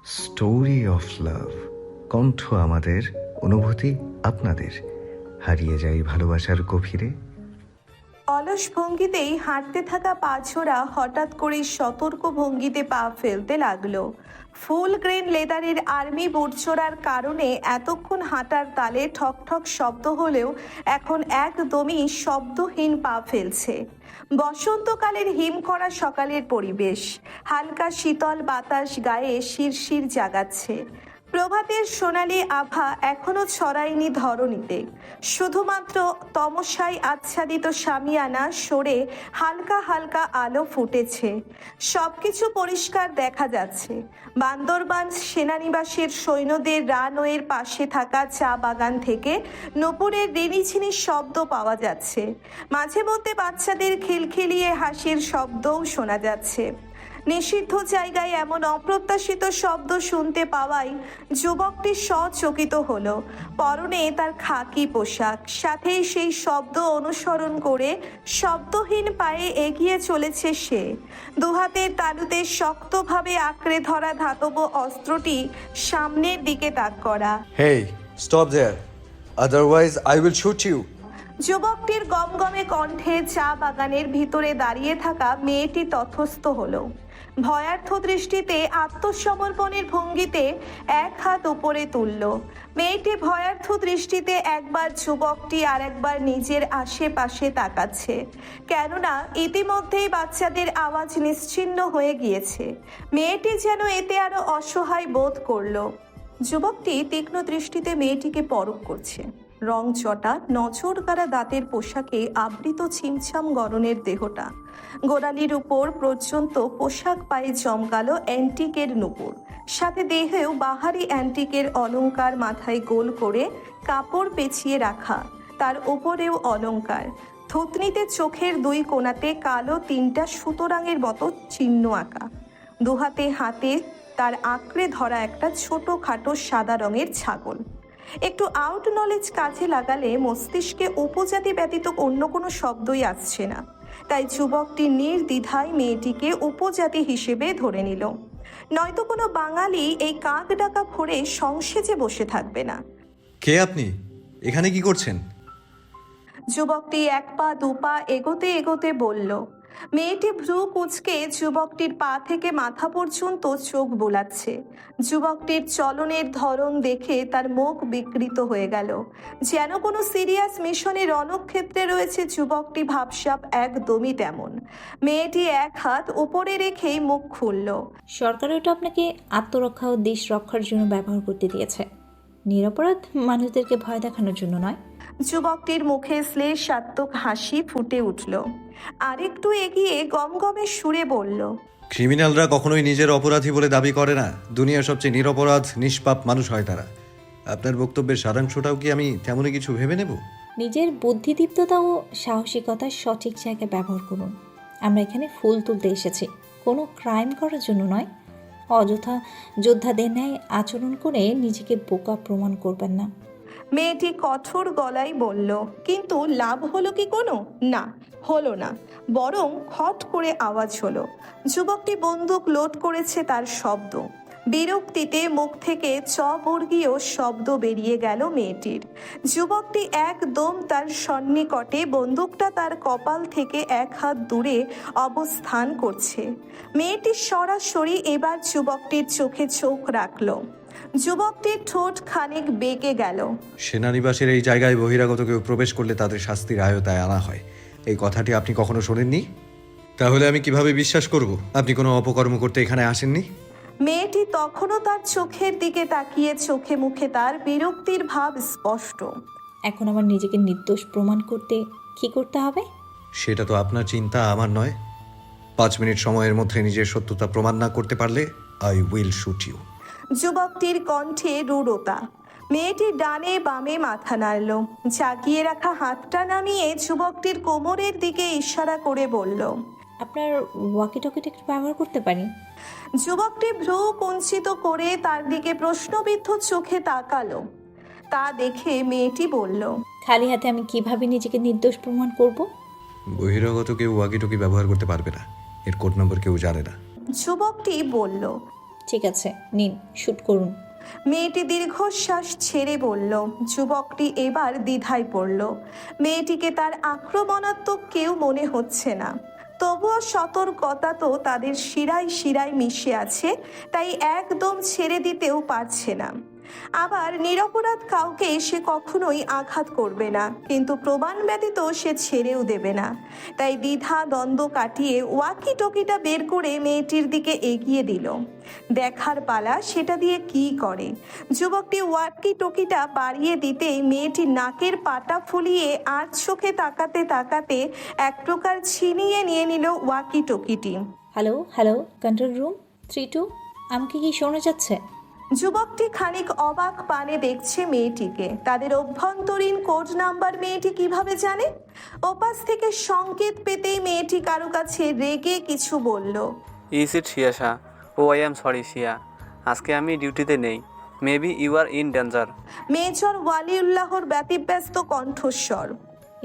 Story of love. কণ্ঠ আমাদের, অনুভূতি আপনাদের। হারিয়ে যাই ভালোবাসার গভীরে। অলস ভঙ্গিতেই হাঁটতে থাকা পা ছোড়া হঠাৎ করে সতর্ক ভঙ্গিতে পা ফেলতে লাগলো। ফুল গ্রেন লেদারের আর্মি বুট ছোড়ার কারণে এতক্ষণ হাঁটার তালে ঠক ঠক শব্দ হলেও এখন একদমই শব্দহীন পা ফেলছে। বসন্তকালের হিম করা সকালের পরিবেশ, হালকা শীতল বাতাস গায়ে শিরশির জাগাচ্ছে। প্রভাতের সোনালি আভা এখনো ছড়ায়নি ধরণীতে, শুধুমাত্র তমসায় আচ্ছাদিত শামিয়ানা সরে হালকা হালকা আলো ফুটেছে। সবকিছু পরিষ্কার দেখা যাচ্ছে। বান্দরবান সেনানিবাসের সৈন্যদের রানওয়ের পাশে থাকা চা বাগান থেকে নূপুরের রিনিঝিনি শব্দ পাওয়া যাচ্ছে। মাঝে মধ্যে বাচ্চাদের খিলখিলিয়ে হাসির শব্দও শোনা যাচ্ছে। নিষিদ্ধ জায়গায় এমন অপ্রত্যাশিত শব্দ শুনতে পাওয়ায় যুবকটি সচকিত হলো। পরনে তার খাকি পোশাক, সাথেই সেই শব্দ অনুসরণ করে শব্দহীন পায়ে এগিয়ে চলেছে সে। দুহাতের তালুতে শক্তভাবে আঁকড়ে ধরা ধাতব অস্ত্রটি সামনের দিকে তাক করা। Hey, stop there. Otherwise, I will shoot you. যুবকটির গমগমে কণ্ঠে চা বাগানের ভিতরে দাঁড়িয়ে থাকা মেয়েটি তথস্থ হলো। ভয়ার্থ দৃষ্টিতে আত্মসমর্পণের ভঙ্গিতে এক হাত উপরে তুলল। মেয়েটি ভয়ার্থ দৃষ্টিতে একবার যুবকটি আর একবার নিজের আশেপাশে তাকাচ্ছে, কেননা ইতিমধ্যেই বাচ্চাদের আওয়াজ নিশ্চিহ্ন হয়ে গিয়েছে। মেয়েটি যেন এতে আরো অসহায় বোধ করলো। যুবকটি তীক্ষ্ণ দৃষ্টিতে মেয়েটিকে পরখ করছে। রং চটা, নজর কাড়া দাঁতের পোশাকে আবৃত ছিমছাম গড়নের দেহটা, গোড়ালির উপর পর্যন্ত পোশাক পায়ে জমকালো অ্যান্টিকের নূপুর, সাথে দেহেও বাহারি অ্যান্টিকের অলংকার, মাথায় গোল করে কাপড় পেঁচিয়ে রাখা, তার উপরেও অলংকার। থুতনিতে চোখের দুই কোণাতে কালো তিনটা সুতরাঙের মতো চিহ্ন আঁকা। দুহাতে হাতে তার আঁকড়ে ধরা একটা ছোটোখাটো সাদা রঙের ছাগল। একটু আউট নলেজ কাজে লাগালে মস্তিষ্কে উপজাতি ব্যতীত অন্য কোনো শব্দই আসছে না। তাই যুবকটি নির্দ্বিধায় মেয়েটিকে উপজাতি হিসেবে ধরে নিল। নয়তো কোনো বাঙালি এই কাক ডাকা ভরে সংসেজে বসে থাকবে না। কে আপনি? এখানে কি করছেন? যুবকটি এক পা দুপা এগোতে এগোতে বলল। মেয়েটি ভ্রু কুঁচকে যুবকটির পা থেকে মাথা পর্যন্ত চোখ বোলাচ্ছে। যুবকটির চলনের ধরন দেখে তার মুখ বিকৃত হয়ে গেল, যেন কোনো সিরিয়াস মিশনে রণক্ষেত্রে রয়েছে। যুবকটি ভাবসাব একদমই তেমন। মেয়েটি এক হাত উপরে রেখেই মুখ খুলল। সরকার ওটা আপনাকে আত্মরক্ষা ও দেশ রক্ষার জন্য ব্যবহার করতে দিয়েছে, নিরপরাধ মানুষদেরকে ভয় দেখানোর জন্য নয়। যুবকটির মুখে শ্লেষাত্মক হাসি ফুটে উঠল। আরেকটু এগিয়ে গমগমে সুরে বলল, ক্রিমিনালরা কখনোই নিজের অপরাধী বলে দাবি করে না। দুনিয়ার সবচেয়ে নিরপরাধ নিষ্পাপ মানুষ হয় তারা। আপনার বক্তব্যের সারাংশটাও কি আমি তেমনই কিছু ভেবে নেব? নিজের বুদ্ধিদীপ্ততা ও সাহসিকতার সঠিক জায়গায় ব্যবহার করুন। আমরা এখানে ফুল তুলতে এসেছি, কোনো ক্রাইম করার জন্য নয়। অযথা যোদ্ধাদের ন্যায় আচরণ করে নিজেকে বোকা প্রমাণ করবেন না। মেয়েটি কঠোর গলায় বলল। কিন্তু লাভ হলো কি কোনো? না, হলো না। বরং খট করে আওয়াজ হলো। যুবকটি বন্দুক লোড করেছে তার শব্দ। বিরক্তিতে মুখ থেকে চবর্গীয় শব্দ বেরিয়ে গেল মেয়েটির। যুবকটি একদম তার সন্নিকটে, বন্দুকটা তার কপাল থেকে এক হাত দূরে অবস্থান করছে। মেয়েটি সরাসরি এবার যুবকটির চোখে চোখ রাখল। যুবকটির ঠোঁট খানিক বেঁকে গেল। সেনানিবাসের এই জায়গায় বহিরাগত কেউ প্রবেশ করলে তাদের শাস্তির আয়তায় আনা হয়, এই কথাটি আপনি কখনো শোনেননি? তাহলে আমি কিভাবে বিশ্বাস করব আপনি কোনো অপকর্ম করতে এখানে আসেননি? মেয়েটি তখনও তার চোখের দিকে তাকিয়ে, চোখে মুখে তার বিরক্তির ভাব স্পষ্ট। এখন আমার নিজেকে নির্দোষ প্রমাণ করতে কি করতে হবে? সেটা তো আপনার চিন্তা, আমার নয়। 5 মিনিট সময়ের মধ্যে নিজের সত্যতা প্রমাণ না করতে পারলে আই উইল শুট ইউ। যুবকটির কণ্ঠে রূঢ়তা। মেয়েটি ডানে বামে মাথা নাড়ল। জাগিয়ে রাখা হাতটা নামিয়ে যুবকটির কোমরের দিকে ইশারা করে বলল, আপনার ওয়াকি টকিটা একটু ব্যবহার করতে পারি? যুবকটি ভ্রু কুঞ্চিত করে তার দিকে প্রশ্নবিদ্ধ চোখে তাকালো। তা দেখে মেয়েটি বলল, খালি হাতে আমি কিভাবে নিজেকে নির্দোষ প্রমাণ করব? বহিরাগত কেউ ওয়াকিটকি ব্যবহার করতে পারবে না, এর কোড নম্বর কেউ জানে না। যুবকটি বলল, ঠিক আছে, নিন, শ্যুট করুন। মেয়েটি দীর্ঘশ্বাস ছেড়ে বলল। যুবকটি এবার দ্বিধায় পড়ল। মেয়েটিকে তার আক্রমণাত্মক কেউ মনে হচ্ছে না, তবুও সতর্কতা তো তাদের শিরায় শিরায় মিশে আছে, তাই একদম ছেড়ে দিতেও পারছে না। আবার নিরপরাধ কাউকে সে কখনোই আঘাত করবে না, কিন্তু প্রমাণ ব্যতীত সে ছেড়েও দেবে না। তাই দ্বিধা দ্বন্দ্ব কাটিয়ে ওয়াকি টকিটা বের করে মেয়েটির দিকে এগিয়ে দিল। দেখার পালা সেটা দিয়ে কি করে। যুবকটি ওয়াকি টকিটা বাড়িয়ে দিতেই মেয়েটি নাকের পাটা ফুলিয়ে আর চোখে তাকাতে তাকাতে এক প্রকার ছিনিয়ে নিয়ে নিল ওয়াকি টকিটি। হ্যালো হ্যালো, কন্ট্রোল রুম 3-2, আমাকে কি শোনা যাচ্ছে? যুবকটি খানিক অবাক পানে দেখছে মেয়েটিকে। তাদের অভ্যন্তরীণ কোড নাম্বার মেয়েটি কিভাবে জানে? ওপাশ থেকে সংকেত পেতেই মেয়েটি কারো কাছে রেগে কিছু বলল। ইজ ইট শিয়াশা? Oh I am sorry Shiya, আজকে আমি ডিউটিতে নেই। Maybe you are in danger. Major ওয়ালিউল্লাহর ব্যতিব্যস্ত কণ্ঠস্বর।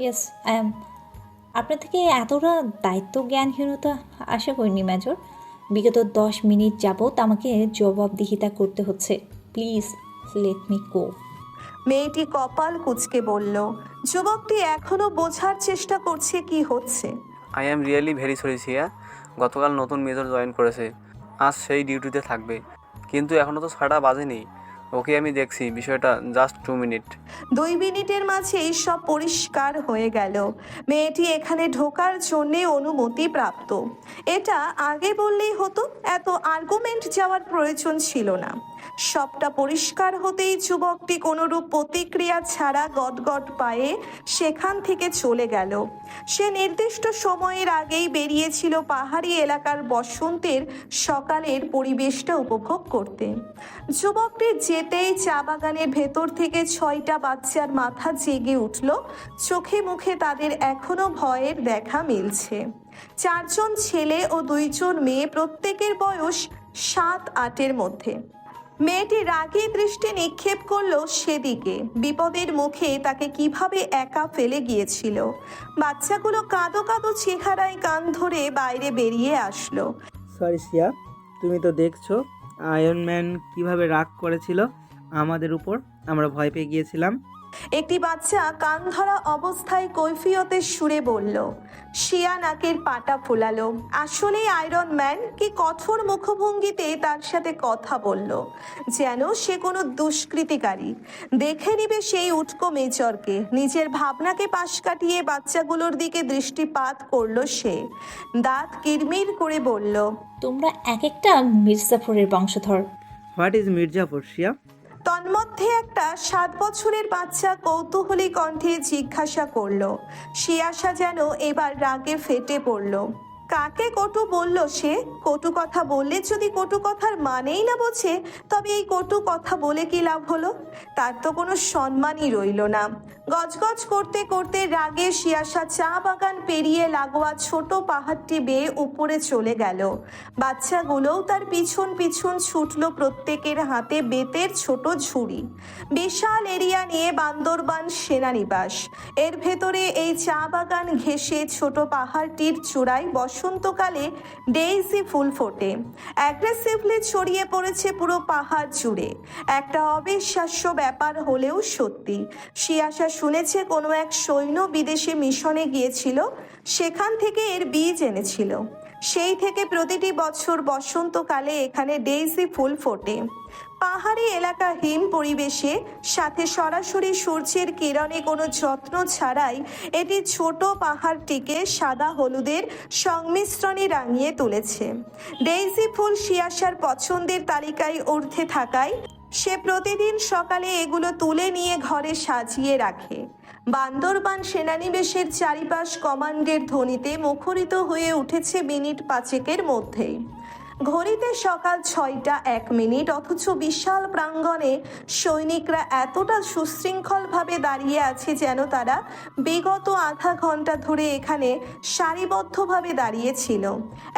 Yes, I am. আপনার থেকে এতটা দায়িত্ব জ্ঞানহীনতা আশা করিনি মেজর। বিগত 10 মিনিট যাবৎ আমাকে জবাবদিহিতা করতে হচ্ছে। Please let me go. মেয়েটি কপাল কুঁচকে বলল। যুবকটি এখনো বোঝার চেষ্টা করছে কি হচ্ছে। I am really very sorry Shiya. গতকাল নতুন মেজর জয়েন করেছে, আজ সেই ডিউটিতে থাকবে, কিন্তু এখনও তো 6টা বাজেনি। ওকে, আমি দেখছি বিষয়টা, জাস্ট 2 মিনিট। 2 মিনিটের মাঝেই সব পরিষ্কার হয়ে গেল। মেয়েটি এখানে ঢোকার জন্যে অনুমতি প্রাপ্ত। এটা আগে বললেই হতো, এত আর্গুমেন্ট যাওয়ার প্রয়োজন ছিল না। সবটা পরিষ্কার হতেই যুবকটি কোনোরূপ প্রতিক্রিয়া ছাড়া গটগট পায়ে সেখান থেকে চলে গেল। সে নির্দিষ্ট সময়ের আগেই বেরিয়েছিল পাহাড়ি এলাকার বসন্তের সকালের পরিবেশটা উপভোগ করতে। যুবকটির যেতেই চা বাগানের ভেতর থেকে 6টা বাচ্চার মাথা জেগে উঠল। চোখে মুখে তাদের এখনো ভয়ের দেখা মিলছে। 4 জন ছেলে ও 2 জন মেয়ে, প্রত্যেকের বয়স 7-8-এর মধ্যে। মেয়েটি রাগী দৃষ্টি নিক্ষেপ করলো সেদিকে। বিপদের মুখে তাকে কিভাবে একা ফেলে গিয়েছিল। বাচ্চাগুলো কাঁদো কাঁদো চেহারায় কান ধরে বাইরে বেরিয়ে আসলো। সরি শিয়া, তুমি তো দেখছো আয়রন ম্যান কীভাবে রাগ করেছিল আমাদের উপর, আমরা ভয় পেয়ে গিয়েছিলাম। একটি বাচ্চা কান ধরা অবস্থায় কৈফিয়তের সুরে বলল। শিয়া নাকের পাটা ফোলালো। আসলেই আয়রন ম্যান কি কঠোর মুখভঙ্গিতে তার সাথে কথা বলল, যেন সে কোনো দুষ্কৃতিকারী। দেখে নিবে সেই উটকো মেজরকে। নিজের ভাবনাকে পাশ কাটিয়ে বাচ্চাগুলোর দিকে দৃষ্টিপাত করলো সে। দাঁত কিরমির করে বলল, তোমরা এক একটা মির্জাফরের বংশধর। হোয়াট ইজ মির্জাফর শিয়া? তন্মধ্যে একটা 7 বছরের বাচ্চা কৌতূহলী কণ্ঠে জিজ্ঞাসা করলো। শিয়াশা যেন এবার রাগে ফেটে পড়ল। কাকে কটু বলল সে? কটু কথা বললে যদি কটু কথার মানেই না বোঝে, তবে এই কটু কথা বলে কি লাভ হলো? তার তো কোনো সম্মানই রইল না। গজগজ করতে করতে রাগে শিয়াশা চা বাগান পেরিয়ে লাগোয়া ছোট পাহাড়টি বেয়ে উপরে চলে গেল। বাচ্চাগুলোও তার পিছন পিছন ছুটল, প্রত্যেকের হাতে বেতের ছোট ঝুড়ি। বিশাল এরিয়া নিয়ে বান্দরবান সেনানিবাস। এর ভেতরে এই চা বাগান ঘেঁষে ছোট পাহাড়টির চূড়ায় বসন্তকালে ডেইজি ফুল ফোটে। অ্যাগ্রেসিভলি ছড়িয়ে পড়েছে পুরো পাহাড় জুড়ে। একটা অবিশ্বাস্য ব্যাপার হলেও সত্যি। শিয়াশা শুনেছে কোনো এক সৈন্য বিদেশে মিশনে গিয়েছিল, সেখান থেকে এর বীজ এনেছিল। সেই থেকে প্রতিটি বছর বসন্তকালে এখানে ডেইজি ফুল ফোটে। পাহাড়ি এলাকা হিম পরিবেশে, সাথে সরাসরি সূর্যের কিরণে কোনো যত্ন ছাড়াই এটি ছোট পাহাড়টিকে সাদা হলুদের সংমিশ্রণে রাঙিয়ে তুলেছে। ডেইজি ফুল শিয়াশার পছন্দের তালিকায় ঊর্ধ্বে থাকায় সে প্রতিদিন সকালে এগুলো তুলে নিয়ে ঘরে সাজিয়ে রাখে। বান্দরবান সেনানিবেশের চারিপাশ কমান্ডের ধ্বনিতে মুখরিত হয়ে উঠেছে মিনিট 5-এর মধ্যেই। ঘড়িতে সকাল 6টা 1 মিনিট, অথচ বিশাল প্রাঙ্গণে সৈনিকরা এতটা সুশৃঙ্খলভাবে দাঁড়িয়ে আছে যেন তারা বিগত আধা ঘন্টা ধরে এখানে সারিবদ্ধভাবে দাঁড়িয়েছিল।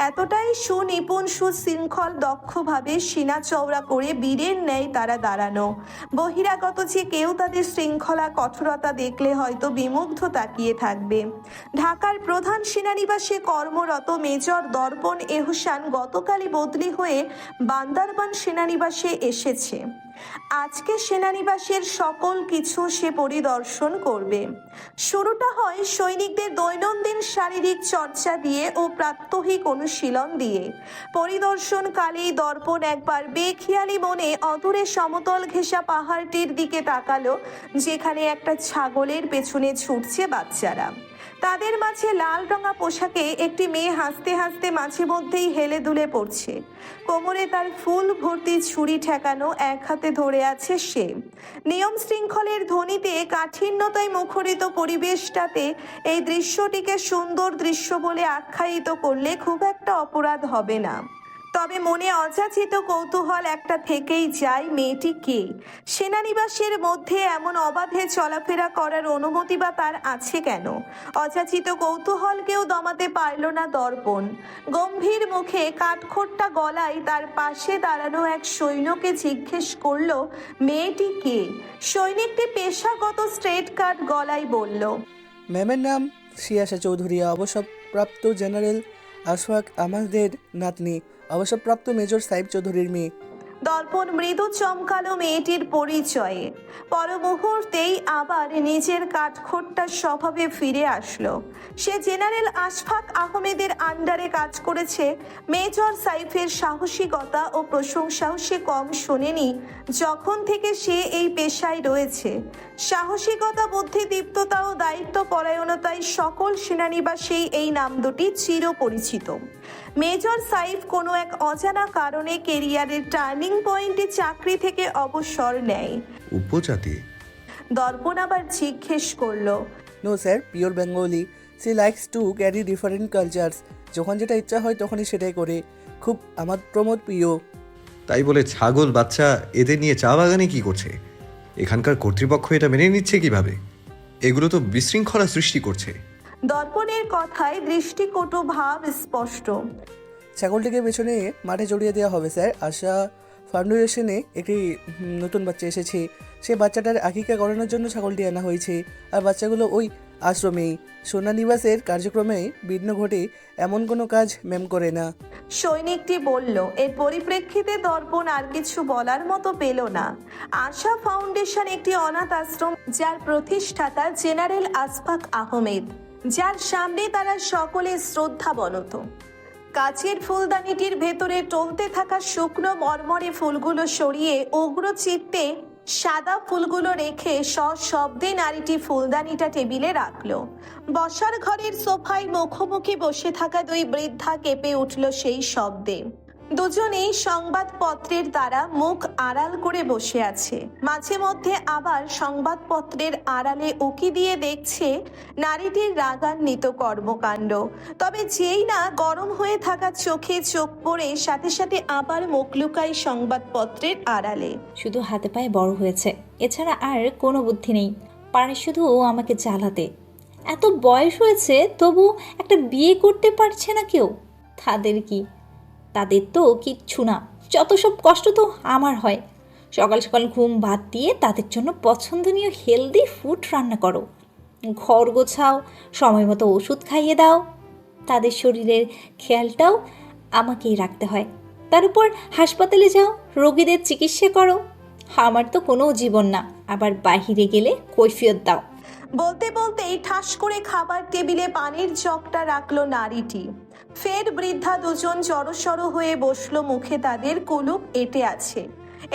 এতটাই সুনিপুণ সুশৃঙ্খল দক্ষভাবে সিনা চওড়া করে বীরের ন্যায় তারা দাঁড়ানো। বহিরাগত যে কেউ তাদের শৃঙ্খলা কঠোরতা দেখলে হয়তো বিমুগ্ধ তাকিয়ে থাকবে। ঢাকার প্রধান সেনানিবাসে কর্মরত মেজর দর্পণ এহসান গতকালই বদলি হয়ে বান্দারবান সেনানিবাসে এসেছে। আজকে সেনানিবাসের সকল কিছু সে পরিদর্শন করবে। শুরুটা হয় সৈনিকদের দৈনন্দিন শারীরিক চর্চা দিয়ে ও প্রাত্যহিক অনুশীলন দিয়ে। পরিদর্শনকালেই দর্পণ একবার বেখেয়ালি মনে অদূরে সমতল ঘেঁষা পাহাড়টির দিকে তাকালো, যেখানে একটা ছাগলের পেছনে ছুটছে বাচ্চারা। তাদের মাঝে লাল রঙা পোশাকে একটি মেয়ে হাসতে হাসতে মাঝে মধ্যেই হেলে দুলে পড়ছে। কোমরে তার ফুল ভর্তি ছুরি ঠেকানো, এক হাতে ধরে আছে সে। নিয়ম শৃঙ্খলের ধ্বনিতে কাঠিন্যতায় মুখরিত পরিবেশটাতে এই দৃশ্যটিকে সুন্দর দৃশ্য বলে আখ্যায়িত করলে খুব একটা অপরাধ হবে না। তবে মনে অযাচিত কৌতূহল একটা থেকেই যায়, মেয়েটি কে? সেনানিবাসের মধ্যে এমন অবাধে চলাফেরা করার অনুমতি বা তার আছে কেন? অযাচিত কৌতূহলকেও দমাতে পারল না দর্পণ। গম্ভীর মুখে কাঠখোট্টা গলায় তার পাশে দাঁড়ানো এক সৈন্যকে জিজ্ঞেস করলো, মেয়েটি কে? সৈনিকটি পেশাগত স্ট্রেট কাট গলায় বলল, ম্যামের নাম সিয়াসা চৌধুরী, অবসরপ্রাপ্ত জেনারেল আশফাক আমাদের নাতনি, অবসরপ্রাপ্ত মেজর সাহেব চৌধুরীর মেয়ে। দর্পণ মৃদু চমকালো মেয়েটির পরিচয়ে। পর মুহূর্তেই আবার নিজের কাঠখোট্টা স্বভাবে ফিরে আসলো। সে জেনারেল আশফাক আহমেদের আন্ডারে কাজ করেছে। মেজর সাইফের সাহসিকতা ও প্রশংসাও সে কম শোনেনি যখন থেকে সে এই পেশায় রয়েছে। সাহসিকতা, বুদ্ধিদীপ্ততা ও দায়িত্ব পরায়ণতায় সকল সেনানিবাসেই এই নাম দুটি চিরপরিচিত। মেজর সাইফ কোনো এক অজানা কারণে কেরিয়ারের টার্নিং পয়েন্টে চাকরি থেকে অবসর নেয়। উপজাতি? দর্পণ আবার জিজ্ঞেস করলো, no sir, pure Bengali. She likes to carry different cultures. যখন যেটা ইচ্ছা হয় তখনই সেটাই করে। খুব আমার প্রমোদ প্রিয়। তাই বলে ছাগল বাচ্চা এদের নিয়ে চা বাগানে কি করছে? এখানকার কর্তৃপক্ষ এটা মেনে নিচ্ছে কিভাবে? এগুলো তো বিশৃঙ্খলা সৃষ্টি করছে। দর্পণের কথায় দৃষ্টিকটু ভাব স্পষ্ট। ছাগলটিকে পেছনে মাঠে চড়িয়ে দেওয়া হবে স্যার। আশা ফাউন্ডেশনে একটি নতুন বাচ্চা এসেছে। সেই বাচ্চাটার আকিকা করানোর জন্য ছাগলটি আনা হয়েছে। আর বাচ্চাগুলো ওই আশ্রমেই। সোনানিবাসের কার্যক্রমে বিঘ্ন ঘটে এমন কোনো কাজ ম্যাম করে না। সৈনিকটি বলল। এর পরিপ্রেক্ষিতে দর্পণ আর কিছু বলার মতো পেল না। আশা ফাউন্ডেশন একটি অনাথ আশ্রম, যার প্রতিষ্ঠাতা জেনারেল আশফাক আহমেদ, যার সামনে তারা সকলে শ্রদ্ধাবনত। কাচের ফুলদানিটির ভেতরে টলতে থাকা শুকনো মরমরে ফুলগুলো সরিয়ে উগ্র চিত্তে সাদা ফুলগুলো রেখে সশব্দে নারীটি ফুলদানিটা টেবিলে রাখলো। বসার ঘরের সোফায় মুখোমুখি বসে থাকা দুই বৃদ্ধা কেঁপে উঠল সেই শব্দে। দুজনেই সংবাদপত্রের দ্বারা মুখ আড়াল করে বসে আছে। মাঝে মধ্যে আবার সংবাদপত্রের আড়ালে উকি দিয়ে দেখছে নারীটির রাগান্বিত কর্মকাণ্ড। তবে যেই না গরম হয়ে থাকা চোখে চোখ পড়ে সাথে সাথে আবার মুখ লুকায় সংবাদপত্রের আড়ালে। শুধু হাতে পায়ে বড় হয়েছে, এছাড়া আর কোনো বুদ্ধি নেই। পারে শুধু আমাকে জ্বালাতে। এত বয়স হয়েছে তবু একটা বিয়ে করতে পারছে না কেউ। তাদের কি? তাদের তো কিচ্ছু না। যত সব কষ্ট তো আমার হয়। সকাল সকাল ঘুম বাদ দিয়ে তাদের জন্য পছন্দনীয় হেলদি ফুড রান্না করো, ঘর গোছাও, সময় মতো ওষুধ খাইয়ে দাও। তাদের শরীরের খেয়ালটাও আমাকেই রাখতে হয়। তার উপর হাসপাতালে যাও, রোগীদের চিকিৎসা করো। আমার তো কোনো জীবন না, আবার বাহিরে গেলে কৈফিয়ত দাও। বলতে বলতেই ঠাস করে খাবার টেবিলে পানির জগটা রাখলো নারীটি। ফের বৃদ্ধা দুজন জড়সড় হয়ে বসলো, মুখে তাদের কুলুপ এঁটে আছে।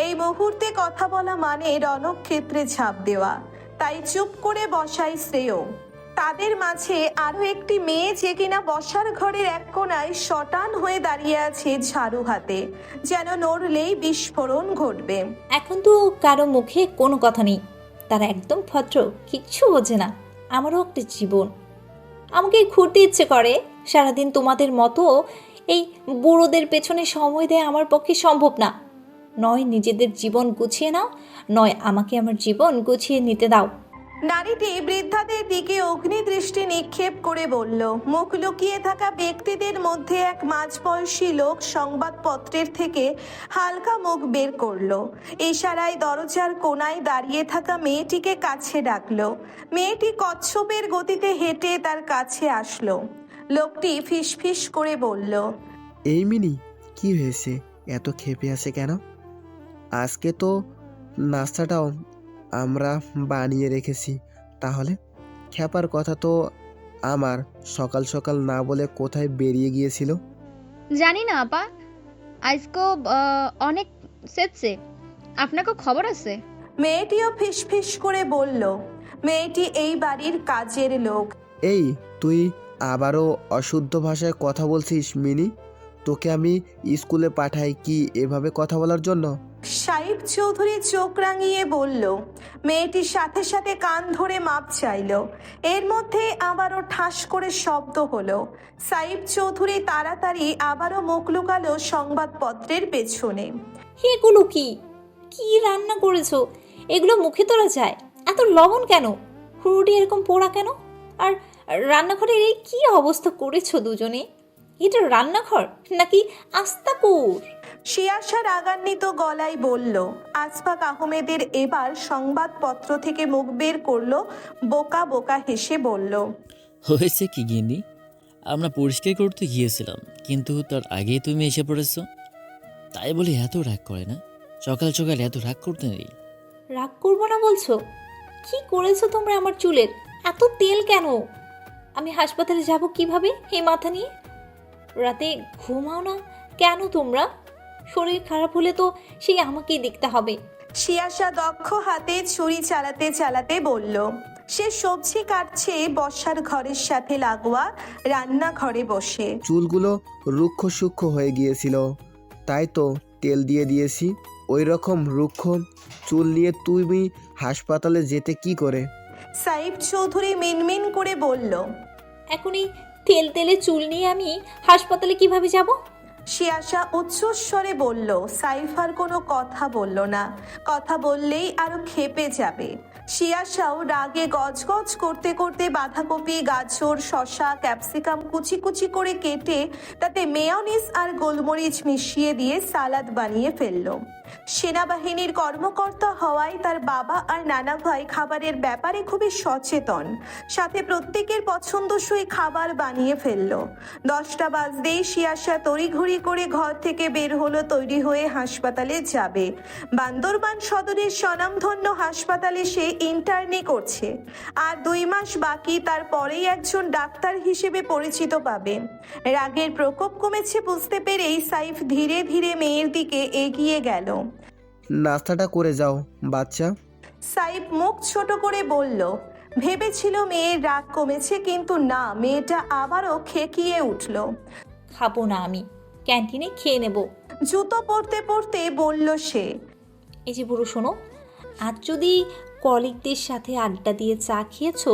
এই মুহূর্তে কথা বলা মানে রণক্ষেত্রে ঝাঁপ দেওয়া, তাই চুপ করে বসাই শ্রেয়। তাদের মাঝে আরো একটি মেয়ে, যে কিনা বসার ঘরের এক কোণায় শটান হয়ে দাঁড়িয়ে আছে ঝাড়ু হাতে, যেন নড়লেই বিস্ফোরণ ঘটবে। এখন তো কারো মুখে কোনো কথা নেই। তারা একদম ভদ্র, কিচ্ছু বোঝে না। আমারও একটা জীবন। আমাকে ঘুরতে ইচ্ছে করে। সারাদিন তোমাদের মতো এই বুড়োদের পেছনে সময় দেয় আমার পক্ষে সম্ভব না। নয় নিজেদের জীবন গুছিয়ে নাও, নয় আমাকে আমার জীবন গুছিয়ে নিতে দাও। নারীটি বৃদ্ধাদের দিকে অগ্নিদৃষ্টি নিক্ষেপ করে বলল। মুখ লুকিয়ে থাকা ব্যক্তিদের মধ্যে এক মাঝবয়সী লোক সংবাদপত্রের থেকে হালকা মুখ বের করলো। ইশারায় দরজার কোণায় দাঁড়িয়ে থাকা মেয়েটিকে কাছে ডাকলো। মেয়েটি কচ্ছপের গতিতে হেঁটে তার কাছে আসলো। লোকটি ফিসফিস করে বলল, এই মিনি, কি হয়েছে, এত ক্ষেপে আছে কেন? আজকে তো নাস্তাটাও আমরা বানিয়ে রেখেছি। তাহলে ক্ষেপার কথা তো আমার সকাল সকাল না বলে কোথায় বেরিয়ে গিয়েছিল? জানি না আপা, আজকেও অনেক সেজছে। আপনাকে খবর আছে? মেয়েটিও ফিসফিস করে বলল। মেয়েটি এই বাড়ির কাজের লোক। এই তুই আবারও অশুদ্ধ ভাষায় কথা বলছিস মিনি? তোকে আমি স্কুলে পাঠাই কি এভাবে কথা বলার জন্য? সাইফ চৌধুরী চোখ রাঙিয়ে বলল। মেয়েটির সাথে সাথে কান ধরে মাপ চাইল। এর মধ্যে আবারও ঠাস করে শব্দ হলো। সাইফ চৌধুরী তাড়াতাড়ি আবারও মুখ লুকালো সংবাদপত্রের পেছনে। এগুলো কি কি রান্না করেছো? এগুলো মুখে তোলা যায়? এত লবণ কেন? হুরুটি এরকম পোড়া কেন? আর রান্নাঘরের এই কি অবস্থা করেছো দুজনে? এটা রান্নাঘর নাকি আস্তাকুর? শিয়াশা রাগান্বিত গলায় বলল। আসফাক আহমেদের এবার সংবাদপত্র থেকে মুখ বের করলো, বোকা বোকা হেসে বলল। হয়েছে কি গিন্নি, আমরা পরিষ্কার করতে গিয়েছিলাম কিন্তু তার আগেই তুমি এসে পড়েছো। তাই বলে এত রাগ করে না, সকাল সকাল এত রাগ করতে নেই। রাগ করবো না বলছো? কি করেছো তোমরা আমার চুলের? এত তেল কেন? আমি হাসপাতালে যাব কিভাবে এই মাথা নিয়ে? রাতে ঘুমাও না কেন তোমরা? শরীর খারাপ হলে তো সেই আমাকেই দেখতে হবে। শিয়াশা দক্ষ হাতে ছুরি চালাতে চালাতে বলল। সে সবজি কাটছে বসার ঘরের সাথে লাগোয়া রান্নাঘরে বসে। চুলগুলো রুক্ষ সূক্ষ্ম হয়ে গিয়েছিল, তাই তো তেল দিয়ে দিয়েছি। ওই রকম রুক্ষ চুল নিয়ে তুমি হাসপাতালে যেতে কি করে? সাইফ চৌধুরী মিনমিন করে বলল। এখনই তেল তেলে চুল নিয়ে আমি হাসপাতালে কিভাবে যাব? শিয়াশা উচ্চস্বরে বলল। সাইফ আর কোনো কথা বলল না। কথা বললেই আরো ক্ষেপে যাবে। শিয়াশাও রাগে গজগজ করতে করতে বাঁধাকপি, গাজর, শসা, ক্যাপসিকাম কুচি কুচি করে কেটে তাতে মেয়োনিজ আর গোলমরিচ মিশিয়ে দিয়ে সালাদ বানিয়ে ফেলল। সেনাবাহিনীর কর্মকর্তা হওয়ায় তার বাবা আর নানা ভাই খাবারের ব্যাপারে খুবই সচেতন। সাথে প্রত্যেকের পছন্দসই খাবার বানিয়ে ফেলল। 10টা বাজতেই শিয়াশা তড়িঘড়ি করে ঘর থেকে বের হলো, তৈরি হয়ে হাসপাতালে যাবে। বান্দরবান সদরের স্বনামধন্য হাসপাতালে সে ইন্টার্নি করছে। আর 2 মাস বাকি, তারপরেই একজন ডাক্তার হিসেবে পরিচিত পাবে। রাগের প্রকোপ কমেছে বুঝতে পেরেই সাইফ ধীরে ধীরে মেয়ের দিকে এগিয়ে গেল। নাস্তাটা করে যাও বাচ্চা। সাইফ মুখ ছোট করে বলল। ভেবেছিল মেয়ের রাগ কমেছে, কিন্তু না, মেয়েটা আবারও খেকিয়ে উঠল। খাবো না আমি, ক্যান্টিনে খেয়ে নেব। জুতো পরতে পরতে বলল সে। এই যে বুড়ো শোনো, আজ যদি কলিগদের সাথে আড্ডা দিয়ে চা খেয়েছো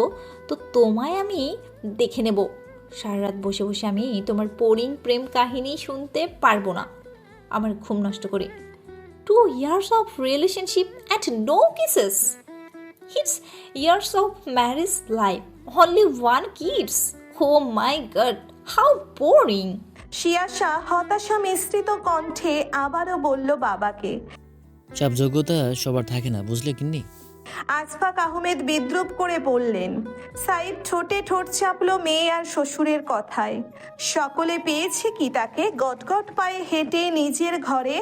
তো তোমায় আমি দেখে নেব। সারা রাত বসে বসে আমি তোমার বোরিং প্রেম কাহিনী শুনতে পারবো না। আমার ঘুম নষ্ট করে। 2 years of relationship and no kisses. It's years of marriage life, only 1 kids. Oh my god, how boring. শিয়াশা হতাশা মিশ্রিত কণ্ঠে আবারও বলল বাবাকে। সব যোগ্যতা সবার থাকে না, বুঝলে গিন্নি? আসফাক আহমেদ বিদ্রুপ করে বললেন। সাইফ ঠোঁটে ঠোঁট চাপলো মেয়ে আর শ্বশুরের কথায়। সকলে পেয়েছে কি তাকে? গটগট পায়ে হেঁটে নিজের ঘরে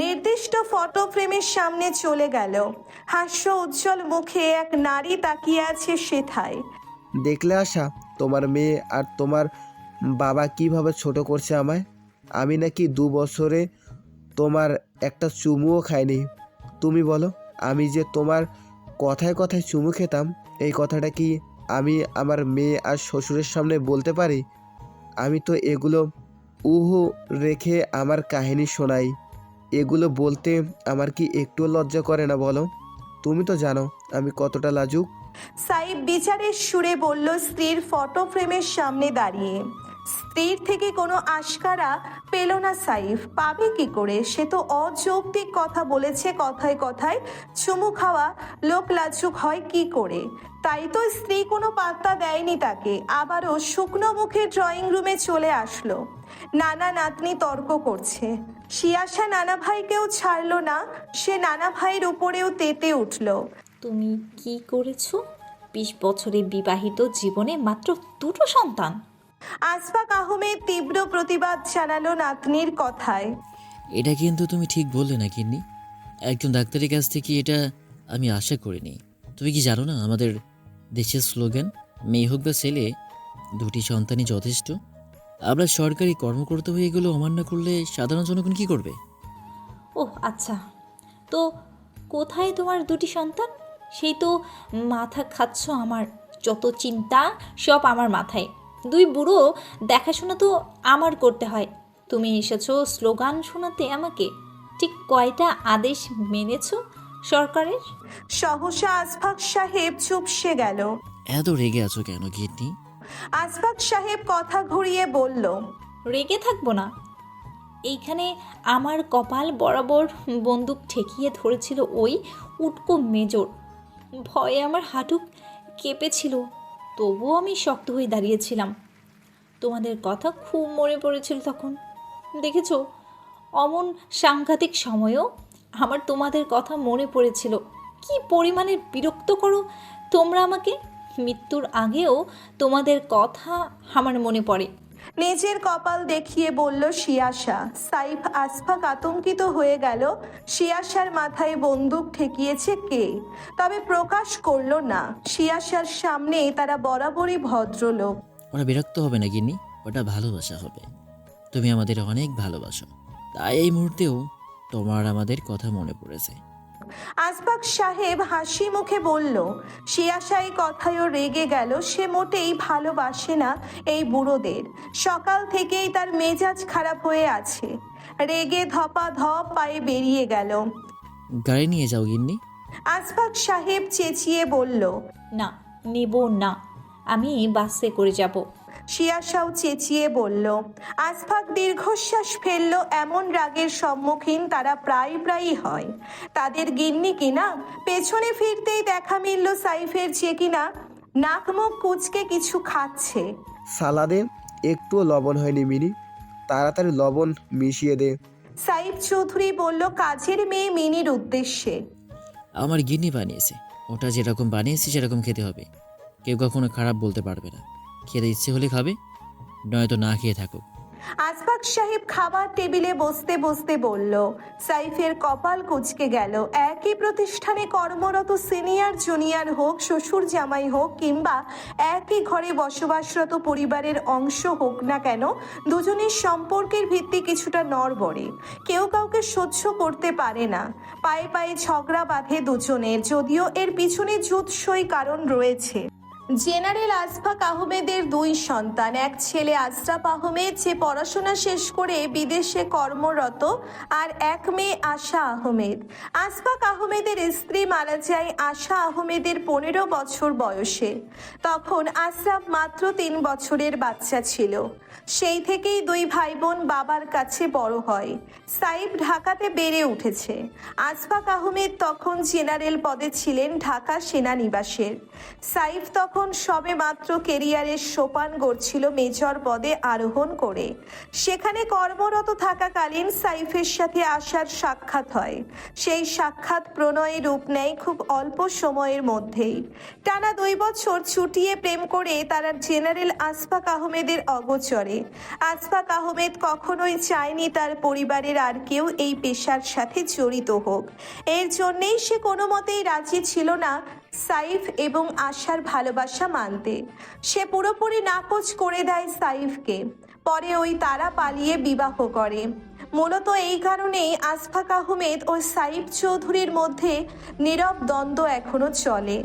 নির্দিষ্ট ফটো ফ্রেমের সামনে চলে গেল। হাস্য উজ্জ্বল মুখে এক নারী তাকিয়ে আছে সেথায়। দেখলে আশা, তোমার মেয়ে আর তোমার বাবা কিভাবে ছোট করছে আমায়। আমি নাকি 2 বছরে তোমার একটা চুমুও খাইনি। তুমি বলো, আমি যে তোমার কথায় কথায় চুমু খেতাম, এই কথাটা কি আমি আমার মেয়ে আর শ্বশুরের সামনে বলতে পারি? আমি তো এগুলো উহু রেখে আমার কাহিনী শোনাই। এগুলো বলতে আমার কি একটুও লজ্জা করে না বলো? তুমি তো জানো আমি কতটা লাজুক। সাইফ বিচারের সুরে বলল, স্ত্রীর ফটো ফ্রেমের সামনে দাঁড়িয়ে। স্ত্রীর থেকে কোনো আশকারা পেল না সাইফ। পাবে কি করে? সে তো অযৌক্তিক কথা বলেছে। কথায় কথায় চুমু খাওয়া লোক লাজুক হয় কি করে? তাই তো স্ত্রী কোনো পাত্তা দেয়নি তাকে। আবারও শুকনো মুখে ড্রয়িং রুমে চলে আসলো। নানা নাতনি তর্ক করছে। শিয়াশা নানা ভাইকেও ছাড়লো না। সে নানা ভাইয়ের উপরেও তেতে উঠল। তুমি কি করেছো? 20 বছরের বিবাহিত জীবনে মাত্র 2টো সন্তান। আশফাক আহমেদ তীব্র প্রতিবাদ জানালো নাতনির কথায়। এটা কিন্তু তুমি ঠিক বললে না গিন্নি, একজন ডাক্তারের কাছ থেকে এটা আমি আশা করিনি। তুমি কি জানো না আমাদের দেশের স্লোগান মেয়ে হোক বা ছেলে, দুটি সন্তানই যথেষ্ট। আমরা সরকারি কর্মকর্তা হয়ে এগুলো অমান্য করলে সাধারণ জনগণ কি করবে? ওহ আচ্ছা, তো কোথায় তোমার দুটি সন্তান? সেই তো মাথা খাচ্ছ আমার, যত চিন্তা সব আমার মাথায়। দুই বুড়ো দেখাশোনা তো আমার করতে হয়। তুমি এসেছো স্লোগান শোনাতে আমাকে। ঠিক কয়টা আদেশ মেনেছো সরকারের? সহসা আশফাক সাহেব চুপসে গেল। এত রেগে আছো কেন গিন্নি? আশফাক সাহেব কথা ঘুরিয়ে বলল, রেগে থাকবো না। এইখানে আমার কপাল বরাবর বন্দুক ঠেকিয়ে ধরেছিল ওই উটকো মেজর। ভয়ে আমার হাঁটু কেঁপেছিল, তবুও আমি শক্ত হয়ে দাঁড়িয়েছিলাম। তোমাদের কথা খুব মনে পড়েছিল তখন। দেখেছো, অমন সাংঘাতিক সময়েও আমার তোমাদের কথা মনে পড়েছিল। কি পরিমাণে বিরক্ত করো তোমরা আমাকে। মৃত্যুর আগেও তোমাদের কথা আমার মনে পড়ে। নিজের কপাল দেখিয়ে বলল শিয়াশা। সাইফ আশফাক আতঙ্কিত হয়ে গেল। শিয়াশার মাথায় বন্দুক ঠেকিয়েছে কে, তবে প্রকাশ করলো না। শিয়াশার সামনে তারা বরাবরই ভদ্রলোক। ওরা বিরক্ত হবে না গিন্নি, ওটা ভালোবাসা হবে। তুমি আমাদের অনেক ভালোবাসো, তাই এই মুহূর্তেও তোমার আমাদের কথা মনে পড়েছে। আশফাক সাহেব হাসি মুখে বলল। শিয়াশা এই কথায়ও রেগে গেল। সে মোটেই ভালোবাসে না এই বুড়োদের। সকাল থেকেই তার মেজাজ খারাপ হয়ে আছে। রেগে ধপা ধপ পায়ে বেরিয়ে গেল। গাড়ি নিয়ে যাও গিন্নি। আশফাক সাহেব চেঁচিয়ে বলল। না, নেব না, আমি বাসে করে যাব। শিয়াশাও চেঁচিয়ে বলল। আশফাক দীর্ঘশ্বাস ফেলল। এমন রাগের সম্মুখীন তারা প্রায়ই হয়। তাদের গিন্নি কিনা। পেছনে ফিরতেই দেখা মিলল সাইফের, যে কিনা নাক মুখ কুচকে কিছু খাচ্ছে। সালাদে একটুও লবণ হয়নি মিনি, তাড়াতাড়ি লবণ মিশিয়ে দে। সাইফ চৌধুরী বলল কাজের মেয়ে মিনির উদ্দেশ্যে। আমার গিন্নি বানিয়েছে, ওটা যেরকম বানিয়েছে সেরকম খেতে হবে। কেউ কখনো খারাপ বলতে পারবে না। খেতে ইচ্ছে হলে খাবে, নয়তো না খেয়ে থাকো। আশফাক সাহেব খাবার টেবিলে বসতে বসতে বলল। সাইফের কপাল কুঁচকে গেল। একই প্রতিষ্ঠানে কর্মরত সিনিয়র জুনিয়র হোক, শ্বশুর জামাই হোক, কিংবা একই ঘরে বসবাসরত পরিবারের অংশ হোক না কেন, দুজনের সম্পর্কের ভিত্তি কিছুটা নড়বড়ে। কেউ কাউকে সহ্য করতে পারে না। পায়ে পায়ে ঝগড়া বাঁধে দুজনের, যদিও এর পিছনে যুৎসই কারণ রয়েছে। জেনারেল আশফাক আহমেদের দুই সন্তান, এক ছেলে আশরাফ আহমেদ যে পড়াশোনা শেষ করে বিদেশে কর্মরত, আর এক মেয়ে আশা আহমেদ। আশফাক আহমেদের স্ত্রী মারা যায় আশা আহমেদের 15 বছর বয়সে। তখন আশরাফ মাত্র 3 বছরের বাচ্চা ছিল। সেই থেকেই দুই ভাই বোন বাবার কাছে বড় হয়। সাইফ ঢাকাতে বেড়ে উঠেছে। আশফাক আহমেদ তখন জেনারেল পদে ছিলেন ঢাকা সেনানিবাসের। সাইফ তখন সবে মাত্র কেরিয়ারের সোপান গড়ছিল মেজর পদে আরোহণ করে। সেখানে কর্মরত থাকাকালীন সাইফের সাথে আশার সাক্ষাৎ হয়। সেই সাক্ষাৎ প্রণয়ে রূপ নেয় খুব অল্প সময়ের মধ্যেই। টানা 2 বছর চুটিয়ে প্রেম করে তারা জেনারেল আশফাক আহমেদের অগোচরে। আশফাক আহমেদ কখনোই চায়নি তার পরিবারের আর কেউ এই পেশার সাথে জড়িত হোক। এর জন্যেই সে কোনো মতেই রাজি ছিল না সাইফ এবং আশার ভালোবাসা মানতে। সে পুরোপুরি নাকচ করে দেয় সাইফকে। পরে ওই তারা পালিয়ে বিবাহ করে। মূলত এই কারণেই আশফাক আহমেদ ও সাইফ চৌধুরীর মধ্যে নীরব দ্বন্দ্ব এখনো চলে।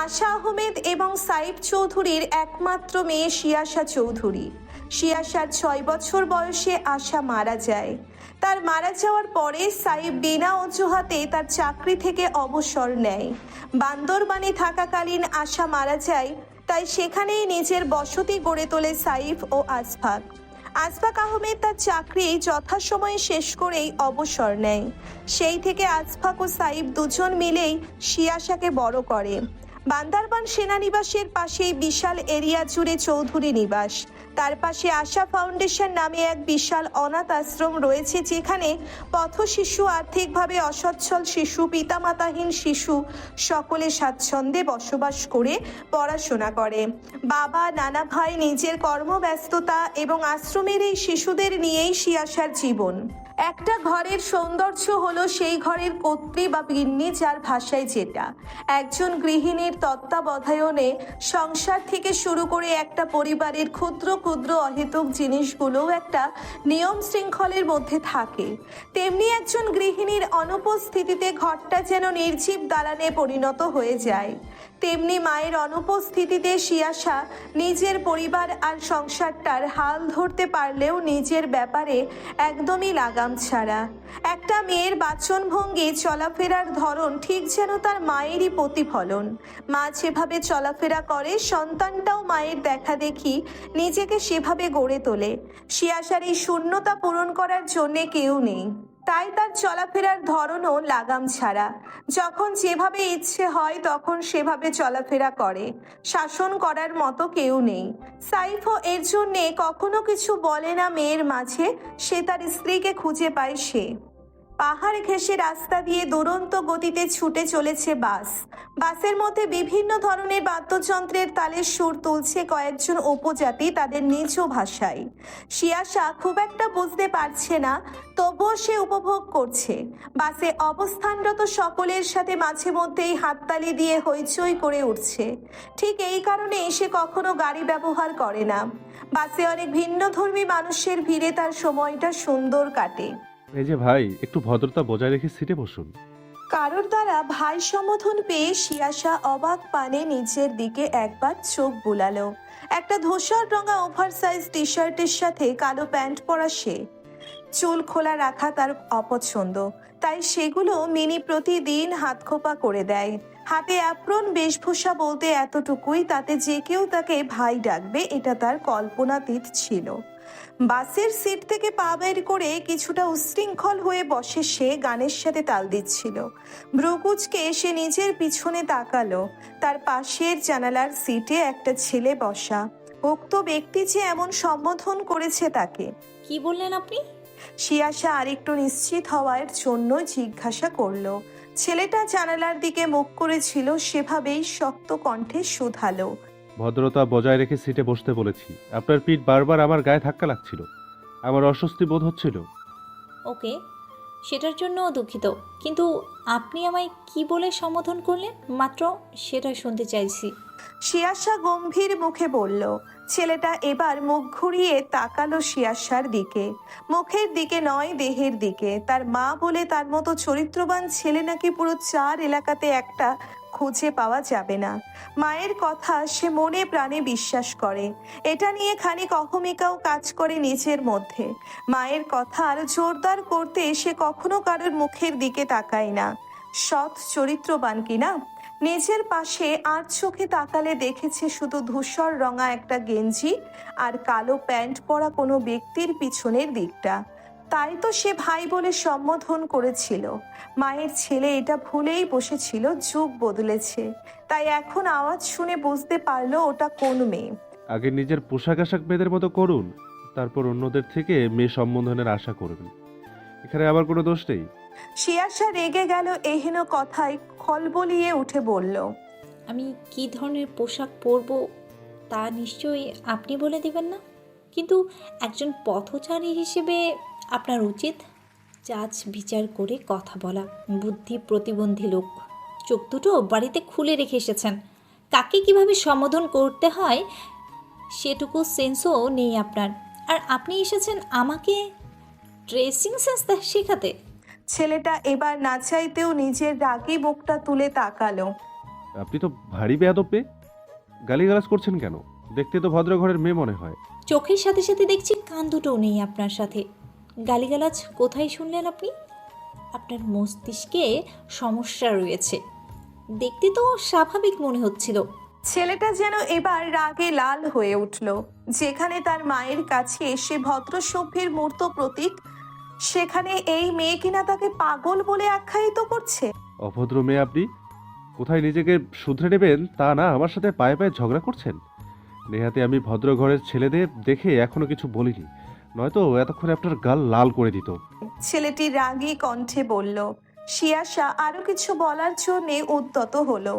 আশা আহমেদ এবং সাইফ চৌধুরীর একমাত্র মেয়ে শিয়াশা চৌধুরী। শিয়াশার 6 বছর বয়সে আশা মারা যায়। তার মারা যাওয়ার পরে সাইফ বিনা অজুহাতে তার চাকরি থেকে অবসর নেয়। বান্দরবানে থাকাকালীন আশা মারা যায়, তাই সেখানেই নিজের বসতি গড়ে তোলে সাইফ ও আশফাক। আশফাক আহমেদ তার চাকরি যথাসময়ে শেষ করেই অবসর নেয়। সেই থেকে আশফাক ও সাইফ দুজন মিলেই শিয়াশাকে বড় করে। বান্দরবান সেনানিবাসের পাশেই বিশাল এরিয়া জুড়ে চৌধুরী নিবাস। তার পাশে আশা ফাউন্ডেশন নামে এক বিশাল অনাথ আশ্রম রয়েছে, যেখানে পথ শিশু, আর্থিকভাবে অসচ্ছল শিশু, পিতামাতাহীন শিশু সকলে স্বাচ্ছন্দ্যে বসবাস করে পড়াশোনা করে। বাবা, নানা ভাই, নিজের কর্মব্যস্ততা এবং আশ্রমের এই শিশুদের নিয়েই শিয়াশার জীবন। একটা ঘরের সৌন্দর্য হলো সেই ঘরের কর্ত্রী বা গিন্নি, যার ভাষায় যেটা। একজন গৃহিণীর তত্ত্বাবধায়নে সংসার থেকে শুরু করে একটা পরিবারের ক্ষুদ্র ক্ষুদ্র অহেতুক জিনিসগুলোও একটা নিয়ম শৃঙ্খলের মধ্যে থাকে। তেমনি একজন গৃহিণীর অনুপস্থিতিতে ঘরটা যেন নির্জীব দালানে পরিণত হয়ে যায়। তেমনি মায়ের অনুপস্থিতিতে শিয়াশা নিজের পরিবার আর সংসারটার হাল ধরতে পারলেও নিজের ব্যাপারে একদমই লাগাম ছাড়া। একটা মেয়ের বাচনভঙ্গি, চলাফেরার ধরন ঠিক যেন তার মায়েরই প্রতিফলন। মা যেভাবে চলাফেরা করে, সন্তানটাও মায়ের দেখা দেখি নিজেকে সেভাবে গড়ে তোলে। শিয়াশার এই শূন্যতা পূরণ করার জন্যে কেউ নেই, তাই তার চলাফেরার ধরনও লাগাম ছাড়া। যখন যেভাবে ইচ্ছে হয় তখন সেভাবে চলাফেরা করে। শাসন করার মতো কেউ নেই। সাইফও এর জন্যে কখনো কিছু বলে না মেয়ের মাঝে। সে তার স্ত্রীকে খুঁজে পায়। সে পাহাড় ঘেঁষে রাস্তা দিয়ে দুরন্ত গতিতে ছুটে চলেছে বাস। বাসের মধ্যে বিভিন্ন ধরনের বাদ্যযন্ত্রের তালের সুর তুলছে কয়েকজন উপজাতি তাদের নিজ ভাষায়। শিয়াশা খুব একটা বুঝতে পারছে না, তবুও সে উপভোগ করছে। বাসে অবস্থানরত সকলের সাথে মাঝে মধ্যেই হাততালি দিয়ে হইচই করে উঠছে। ঠিক এই কারণে সে কখনো গাড়ি ব্যবহার করে না। বাসে অনেক ভিন্নধর্মী মানুষের ভিড়ে তার সময়টা সুন্দর কাটে। এই যে ভাই, একটু ভদ্রতা বজায় রেখে সিটে বসুন। কারোর দ্বারা ভাই সম্বোধন পেয়ে শিয়াশা অবাক পানে নিচের দিকে একবার চোখ বুলালো। একটা ধূসর রঙা ওভারসাইজ টি শার্টের সাথে কালো প্যান্ট পরা সে। চুল খোলা রাখা তার অপছন্দ, তাই সেগুলো মিনি প্রতিদিন হাতখোপা করে দেয়। হাতে অ্যাপ্রন, বেশভূষা বলতে এতটুকুই, তাতে যে কেউ তাকে ভাই ডাকবে এটা তার কল্পনাতীত ছিল। বাসের সিট থেকে পা বের করে কিছুটা উশৃঙ্খল হয়ে বসে সে, গানের সাথে তাল দিচ্ছিল। ভ্রুকুচকে সে নিজের পিছনে তাকালো। তার পাশের জানালার সিটে একটা ছেলে বসা। উক্ত ব্যক্তি যে এমন সম্বোধন করেছে তাকে। কি বললেন আপনি? শিয়াশা আরেকটু নিশ্চিত হওয়ার জন্য জিজ্ঞাসা করলো। ছেলেটা জানালার দিকে মুখ করেছিল, সেভাবেই শক্ত কণ্ঠে শুধালো। ভদ্রতা বজায় রেখে সিটে বসতে বলেছি। আপনার পিঠ বারবার আমার গায়ে ধাক্কা লাগছিল, আমার অস্বস্তি বোধ হচ্ছিল। ওকে, সেটার জন্য দুঃখিত, কিন্তু আপনি আমায় কি বলে সম্বোধন করলেন মাত্র সেটা শুনতে চাইছি। শিয়াশা গম্ভীর মুখে বলল। ছেলেটা এবার মুখ ঘুরিয়ে তাকালো শিয়াশার দিকে। মুখের দিকে নয়, দেহের দিকে। তার মা বলে তার মতো চরিত্রবান ছেলে নাকি পুরো 4 এলাকাতে একটা খুঁজে পাওয়া যাবে না। মায়ের কথা সে মনে প্রাণে বিশ্বাস করে। এটা নিয়ে খানিক অহমিকাও কাজ করে নিজের মধ্যে। মায়ের কথা আরো জোরদার করতে সে কখনো কারোর মুখের দিকে তাকায় না। সৎ চরিত্রবান কিনা। নিজের পাশে আর চোখে তাকালে দেখেছে শুধু ধূসর রঙা একটা গেঞ্জি আর কালো প্যান্ট পরা কোনো ব্যক্তির পিছনের দিকটা। তাই তো সে ভাই বলে সম্বোধন করেছিল। মায়ের ছেলে এটা ভুলেই বসেছিল। যুগ বদলেছে, তাই এখন আওয়াজ শুনে বুঝতে পারলো ওটা কোন মেয়ে। আগে নিজের পোশাক আশাক মেয়েদের মতো করুন, তারপর অন্যদের থেকে মেয়ে সম্বোধনের আশা করবেন। এখানে আবার কোনো দোষ নেই। শিয়াশা রেগে গেল এহেন কথায় খলবলিয়ে উঠে বলল। আমি কি ধরনের পোশাক পরবো তা নিশ্চয়ই আপনি বলে দিবেন না, কিন্তু একজন পথচারী হিসেবে আপনার উচিত জাজ বিচার করে কথা বলা। বুদ্ধি প্রতিবন্ধী লোক, চোখ দুটো বাড়িতে খুলে রেখে এসেছেন। কাকে কিভাবে সম্বোধন করতে হয় সেটুকু সেন্সও নেই আপনার। আর আপনি এসেছেন আমাকে ড্রেসিং সেন্স শেখাতে। ছেলেটা এবার না চাইতেও নিজের রাগী মুখটা তুলে তাকালো। আপনি তো ভারী বেয়াদব মেয়ে, গালিগালাজ করছেন কেন? দেখতে তো ভদ্র ঘরের মেয়ে মনে হয়। চোখের সাথে সাথে দেখছি কান দুটোও নেই আপনার সাথে। গালিগালাজ কোথায় শুনলেন আপনি? আপনার মস্তিষ্কে সমস্যা রয়েছে, দেখতে তো স্বাভাবিক মনে হচ্ছিল। ছেলেটা যেন এবার রাগে লাল হয়ে উঠল। যেখানে তার মায়ের কাছে এসে ভদ্র সভ্যের মূর্ত প্রতীক, সেখানে এই মেয়ে কিনা তাকে পাগল বলে আখ্যায়িত করছে। অভদ্র মেয়ে আপনি, কোথায় নিজেকে শুধরে নেবেন তা না আমার সাথে পায়ে পায়ে ঝগড়া করছেন। নেহাতি আমি ভদ্র ঘরের ছেলেদের দেখে এখনো কিছু বলিনি, নয়তো এতক্ষণে আপনার গাল লাল করে দিত। ছেলেটি রাগী কণ্ঠে বলল। শিয়াশা আরো কিছু বলার জন্যে উদ্যত হলো,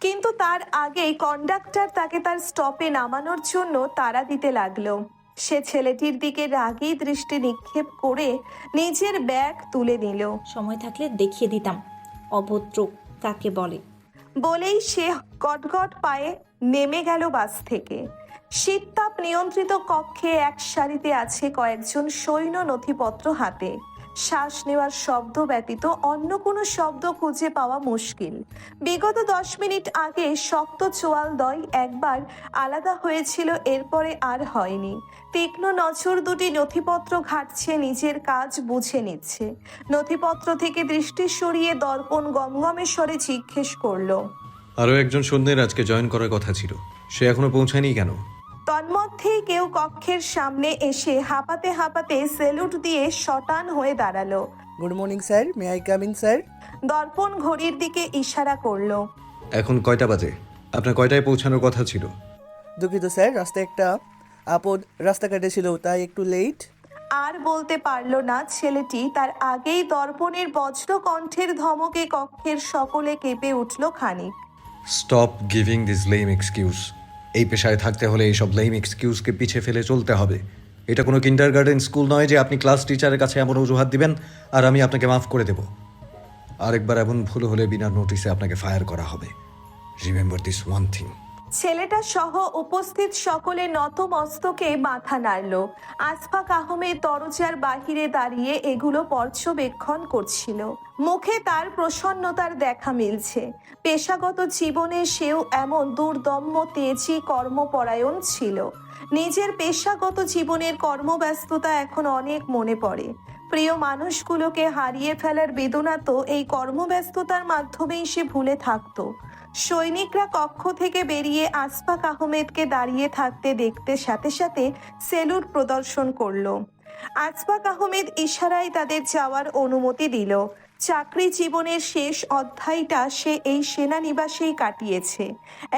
কিন্তু তার আগেই কন্ডাক্টর তাকে তার স্টপে নামানোর জন্য তাড়া দিতে লাগলো। সে ছেলেটির দিকে রাগী দৃষ্টি নিক্ষেপ করে নিজের ব্যাগ তুলে নিল। সময় থাকলে দেখিয়ে দিতাম অভদ্র কাকে বলে। বলেই সে গটগট পায়ে নেমে গেল বাস থেকে। শীততাপ নিয়ন্ত্রিত কক্ষে এক সারিতে আছে কয়েকজন সৈন্য, নথিপত্র হাতে। শ্বাস নেওয়ার শব্দ ব্যতীত অন্য কোনো শব্দ খুঁজে পাওয়া মুশকিল। বিগত 10 মিনিট আগে শক্ত চোয়াল দয় একবার আলাদা হয়েছিল, এরপরে আর হয়নি। তীক্ষ্ণ নজর দুটি নথিপত্র ঘাটছে, নিজের কাজ বুঝে নিচ্ছে। নথিপত্র থেকে দৃষ্টি সরিয়ে দর্পণ গমগমে স্বরে জিজ্ঞেস করলো, আরও একজন সৈন্যের আজকে জয়েন করার কথা ছিল, সে এখনো পৌঁছায়নি কেন? তন্মধ্যেই কেউ কক্ষের সামনে এসে হাঁপাতে হাঁপাতে সেলুট দিয়ে শটান হয়ে দাঁড়ালো। Good morning sir, may I come in sir? Darpan ঘড়ির দিকে ইশারা করলো। এখন কয়টা বাজে? আপনার কয়টায় পৌঁছানোর কথা ছিল? দুঃখিত স্যার, রাস্তায় একটা আপদ রাস্তা কেটেছিল, তাই একটু লেট। আর বলতে পারলো না ছেলেটি, তার আগেই দর্পণের বজ্র কণ্ঠের ধমকে কক্ষের সকলে কেঁপে উঠল খানিক। Stop giving this lame excuse. এই পেশায় থাকতে হলে এইসব লেম এক্সকিউজকে পিছে ফেলে চলতে হবে। এটা কোনো কিন্ডারগার্টেন স্কুল নয় যে আপনি ক্লাস টিচারের কাছে এমন অজুহাত দিবেন আর আমি আপনাকে মাফ করে দেব। আরেকবার এমন ভুল হলে বিনা নোটিসে আপনাকে ফায়ার করা হবে। Remember this one thing. ছেলেটা সহ উপস্থিত সকলে নত মস্তকে মাথা নাড়ল। আসফাক আহমেদ দরজার বাহিরে দাঁড়িয়ে এগুলো পর্যবেক্ষণ করছিল। মুখে তার প্রসন্নতার দেখা মিলছে। পেশাগত জীবনে সেও এমন দুর্দম্য তেজি কর্মপরায়ণ ছিল। নিজের পেশাগত জীবনের কর্মব্যস্ততা এখন অনেক মনে পড়ে। প্রিয় মানুষগুলোকে হারিয়ে ফেলার বেদনা তো এই কর্মব্যস্ততার মাধ্যমেই সে ভুলে থাকতো। সৈনিকরা কক্ষ থেকে বেরিয়ে আসফাক আহমেদকে দাঁড়িয়ে থাকতে দেখতে সাথে সাথে সেলুট প্রদর্শন করলো। আসফাক আহমেদ ইশারায় তাদের যাওয়ার অনুমতি দিল। চাকরি জীবনের শেষ অধ্যায়টা সে এই সেনানিবাসেই কাটিয়েছে।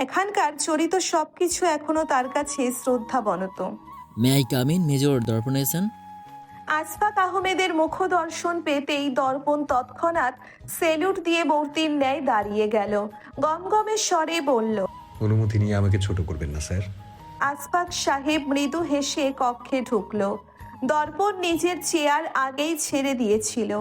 এখানকার চরিত সবকিছু এখনো তার কাছে শ্রদ্ধাবনত। May I come in major দর্পণেশন? আসফাক আহমেদের মুখদর্শন পেতেই দর্পণ তৎক্ষণাৎ সেলুট দিয়ে মূর্তির ন্যায় দাঁড়িয়ে গেল। গমগমে স্বরে বলল, অনুমতি নিয়ে আমাকে ছোট করবেন না স্যার। আসফাক সাহেব মৃদু হেসে কক্ষে ঢুকল। দর্পণ নিজের চেয়ার আগেই ছেড়ে দিয়েছিল।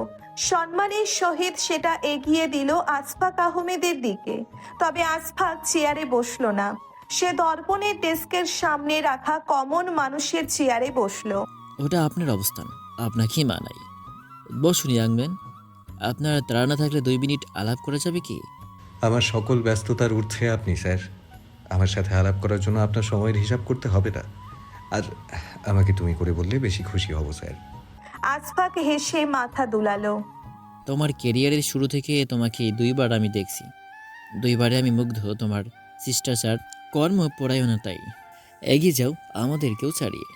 সম্মানের সহিত সেটা এগিয়ে দিল আসফাক আহমেদের দিকে। তবে আসফাক চেয়ারে বসলো না, সে দর্পণের ডেস্কের সামনে রাখা কমন মানুষের চেয়ারে বসলো। ওটা আপনার অবস্থান, আপনাকেই মানাই। বসুন ইয়াংম্যান, আপনার তাড়া না থাকলে 2 মিনিট আলাপ করা যাবে কি? আমার সকল ব্যস্ততার ঊর্ধ্বে আপনি স্যার। আমার সাথে আলাপ করার জন্য আপনার সময়ের হিসাব করতে হবে না। আর আমাকে তুমি করে বললে বেশি খুশি হব স্যার। আসফাক হেসে মাথা দুলালো। তোমার ক্যারিয়ারের শুরু থেকে তোমাকে 2 বার আমি দেখছি, 2 বারে আমি মুগ্ধ তোমার শিষ্টাচার, কর্মপরায়ণতাই। এগিয়ে যাও আমাদেরকেও ছাড়িয়ে।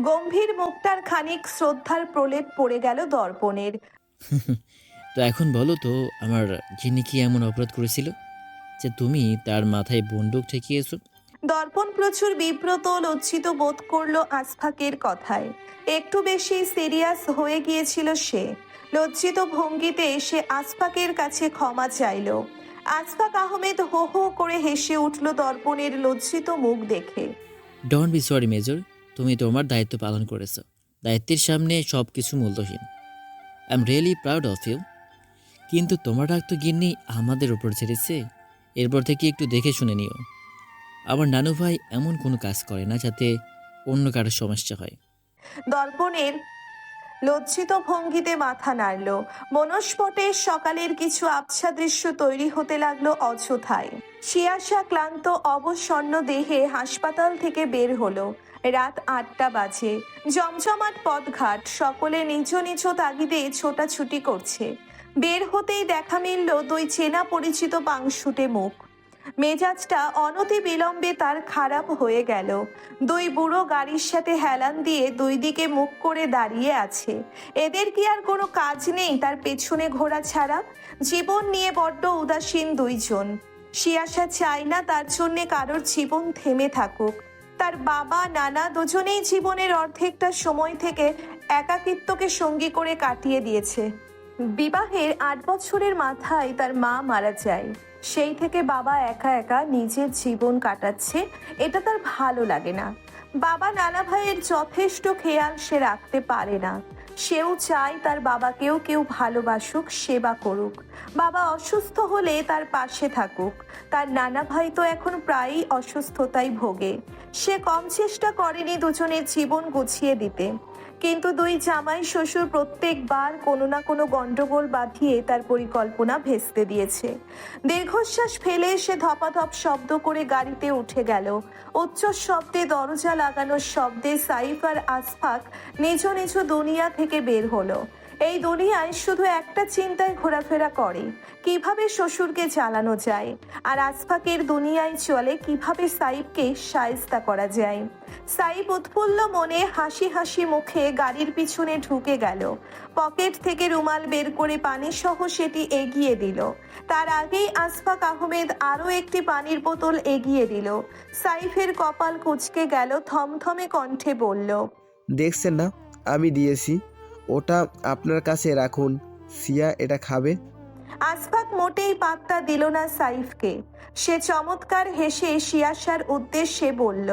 গম্ভীর মুখটার খানিক শ্রদ্ধার প্রলেপ পড়ে গেল দর্পণের। তো এখন বলো তো, আমার ঘিনি কি এমন অপরাধ করেছিল যে তুমি তার মাথায় বন্দুক ঠেকিয়েছো? দর্পণ প্রচুর বিব্রত লজ্জিত বোধ করলো আসফাকের কথায়। একটু বেশি সিরিয়াস হয়ে গিয়েছিল সে। লজ্জিত ভঙ্গিতে সে আসফাকের কাছে ক্ষমা চাইল। আসফাক আহমেদ হো হো করে হেসে উঠল দর্পণের লজ্জিত মুখ দেখে। ডোন্ট বি সরি মেজর, তুমি তোমার দায়িত্ব পালন করেছো। দায়িত্বের সামনে সব কিছু মূল্যহীন। I am really proud of you. কিন্তু তোমার রাগ তো গিন্নি আমাদের ওপর ছেড়েছে। এরপর থেকে একটু দেখে শুনে নিও। আমার নানু ভাই এমন কোনো কাজ করে না যাতে অন্য কারোর সমস্যা হয়। দর্পণের লজ্জিত ভঙ্গিতে মাথা নাড়ল। মনস্পটে সকালের কিছু আবছা দৃশ্য তৈরি হতে লাগলো অযথায়। শিয়াশা ক্লান্ত অবসন্ন দেহে হাসপাতাল থেকে বের হলো। রাত 8টা বাজে। জমজমাট পথঘাট, সকলে নিজ নিজ তাগিদে ছোটাছুটি করছে। বের হতেই দেখা মিলল 2 চেনা পরিচিত পাংশুটে মুখ। মেজাজটা অনতি বিলম্বে তার খারাপ হয়ে গেল। 2 বুড়ো গাড়ির সাথে হেলান দিয়ে 2 দিকে মুখ করে দাঁড়িয়ে আছে। এদের কি আর কোনো কাজ নেই তার পেছনে ঘোরা ছাড়া? জীবন নিয়ে বড্ড উদাসীন 2 জন। শিয়াশা চায় না তার জন্যে কারোর জীবন থেমে থাকুক। তার বাবা নানা দুজনেই জীবনের অর্ধেকটা সময় থেকে একাকিত্বকে সঙ্গী করে কাটিয়ে দিয়েছে। বিবাহের 8 বছরের মাথায় তার মা মারা যায়। সেই থেকে বাবা একা একা নিজের জীবন কাটাচ্ছে, এটা তার ভালো লাগে না। বাবা নানা ভাইয়ের যথেষ্ট খেয়াল সে রাখতে পারে না। সেও চায় তার বাবাকেও কেউ ভালোবাসুক, সেবা করুক, বাবা অসুস্থ হলে তার পাশে থাকুক। তার নানা ভাই তো এখন প্রায়ই অসুস্থতায় ভোগে। সে কম চেষ্টা করেনি দুজনের জীবন গুছিয়ে দিতে, কিন্তু দুই জামাই শ্বশুর প্রত্যেকবার কোনো না কোনো গন্ডগোল বাঁধিয়ে তার পরিকল্পনা ভেস্তে দিয়েছে। দীর্ঘশ্বাস ফেলে সে ধপাধপ শব্দ করে গাড়িতে উঠে গেল। উচ্চ শব্দে দরজা লাগানোর শব্দে সাইফ আর আসফাক নিজ নিজ দুনিয়া থেকে বের হলো। এই দুনিয়ায় শুধু একটা চিন্তায় ঘোরাফেরা করে, কিভাবে শ্বশুরকে চালানো যায়, আর আসফাকের দুনিয়ায় চলে কিভাবে সাইফকে শায়েস্তা করা যায়। সাইফ উৎফুল্ল মনে হাসি হাসি মুখে গাড়ির পিছনে ঢুকে গেল। পকেট থেকে রুমাল বের করে পানি সহ সেটি এগিয়ে দিল। তার আগেই আসফাক আহমেদ আরও একটি পানির বোতল এগিয়ে দিল। সাইফের কপাল কুঁচকে গেল, থমথমে কণ্ঠে বলল, দেখছেন না, আমি দিয়েছি, ওটা আপনার কাছে রাখুন। সিয়া এটা খাবে? আসফাক মোটেই পাত্তা দিল না সাইফকে। সে চমৎকার হেসে শিয়াশার উদ্দেশ্যে বলল,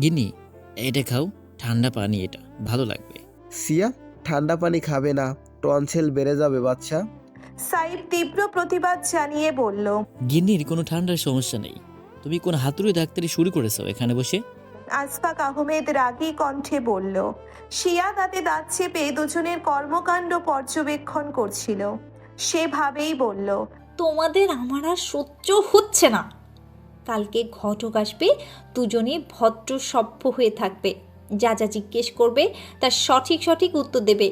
গিন্নি, এটা খাও, ঠান্ডা পানি, এটা ভালো লাগবে। সিয়া ঠান্ডা পানি খাবে না, টনসিল বেড়ে যাবে বাচ্চা। সাইফ তীব্র প্রতিবাদ জানিয়ে বলল, গিন্নির কোনো ঠান্ডার সমস্যা নেই। তুমি কোন হাতুড়ি ডাক্তারি শুরু করেছো এখানে বসে? আসফাক আহমেদ রাগী কণ্ঠে বলল। শিয়া দাঁতে দাঁত চেপে দুজনের কর্মকাণ্ড পর্যবেক্ষণ করছিল। সেভাবেই বলল, তোমাদের আমার আর সহ্য হচ্ছে না। কালকে ঘটক আসবে, দুজনে ভদ্র সভ্য হয়ে থাকবে। যা যা জিজ্ঞেস করবে তার সঠিক সঠিক উত্তর দেবে।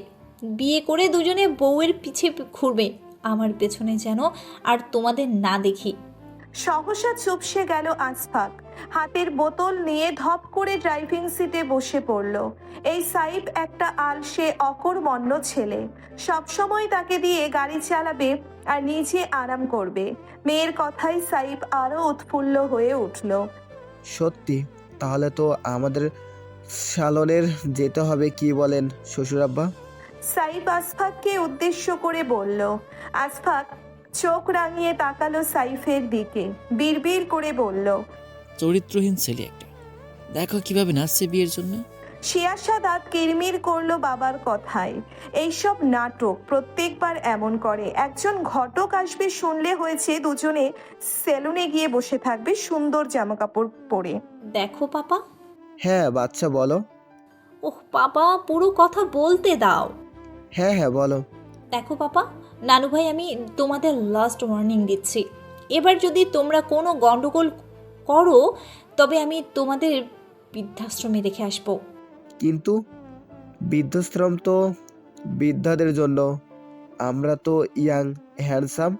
বিয়ে করে দুজনে বউয়ের পিছে ঘুরবে, আমার পেছনে যেন আর তোমাদের না দেখি। সহসা চুপসে গেল আসফাক। হাতের বোতল নিয়ে ধপ করে ড্রাইভিং সিটে বসে পড়ল। এই সাইফ একটা আলসে অকর্মণ্য ছেলে, সবসময় তাকে দিয়ে গাড়ি চালাবে আর নিজে আরাম করবে। মেয়ের কথাই সাইফ আরো উৎফুল্ল হয়ে উঠল। সত্যি? তাহলে তো আমাদের সালনের যেতে হবে, কি বলেন শ্বশুরাব্বা? সাইফ আসফাককে উদ্দেশ্য করে বলল। আসফাক চোখ রাঙিয়ে তাকালো সাইফের দিকে, বিড়বিড় করে বলল, চরিত্রহীন ছেলে একটা, দেখো কিভাবে নাচছে বিয়ের জন্য। শিয়াশা দাঁত কিরমির করলো বাবার কথায়। এইসব নাটক প্রত্যেকবার এমন করে। একজন ঘটক আসবে শুনলে হয়েছে দুজনে সেলুনে গিয়ে বসে থাকবে সুন্দর জামা কাপড় পরে। দেখো পাপা। হ্যাঁ বাচ্চা বলো। ওহ পাপা, পুরো কথা বলতে দাও। হ্যাঁ হ্যাঁ বলো। দেখো পাপা, নানু ভাই, আমি তোমাদের লাস্ট ওয়ার্নিং দিচ্ছি। এবার যদি তোমরা কোনো গন্ডগোল করো তবে আমি তোমাদের বৃদ্ধাশ্রমে রেখে আসবো। কিন্তু বৃদ্ধাশ্রম তো বৃদ্ধাদের জন্য, আমরা তো ইয়াং, হ্যান্ডসাম,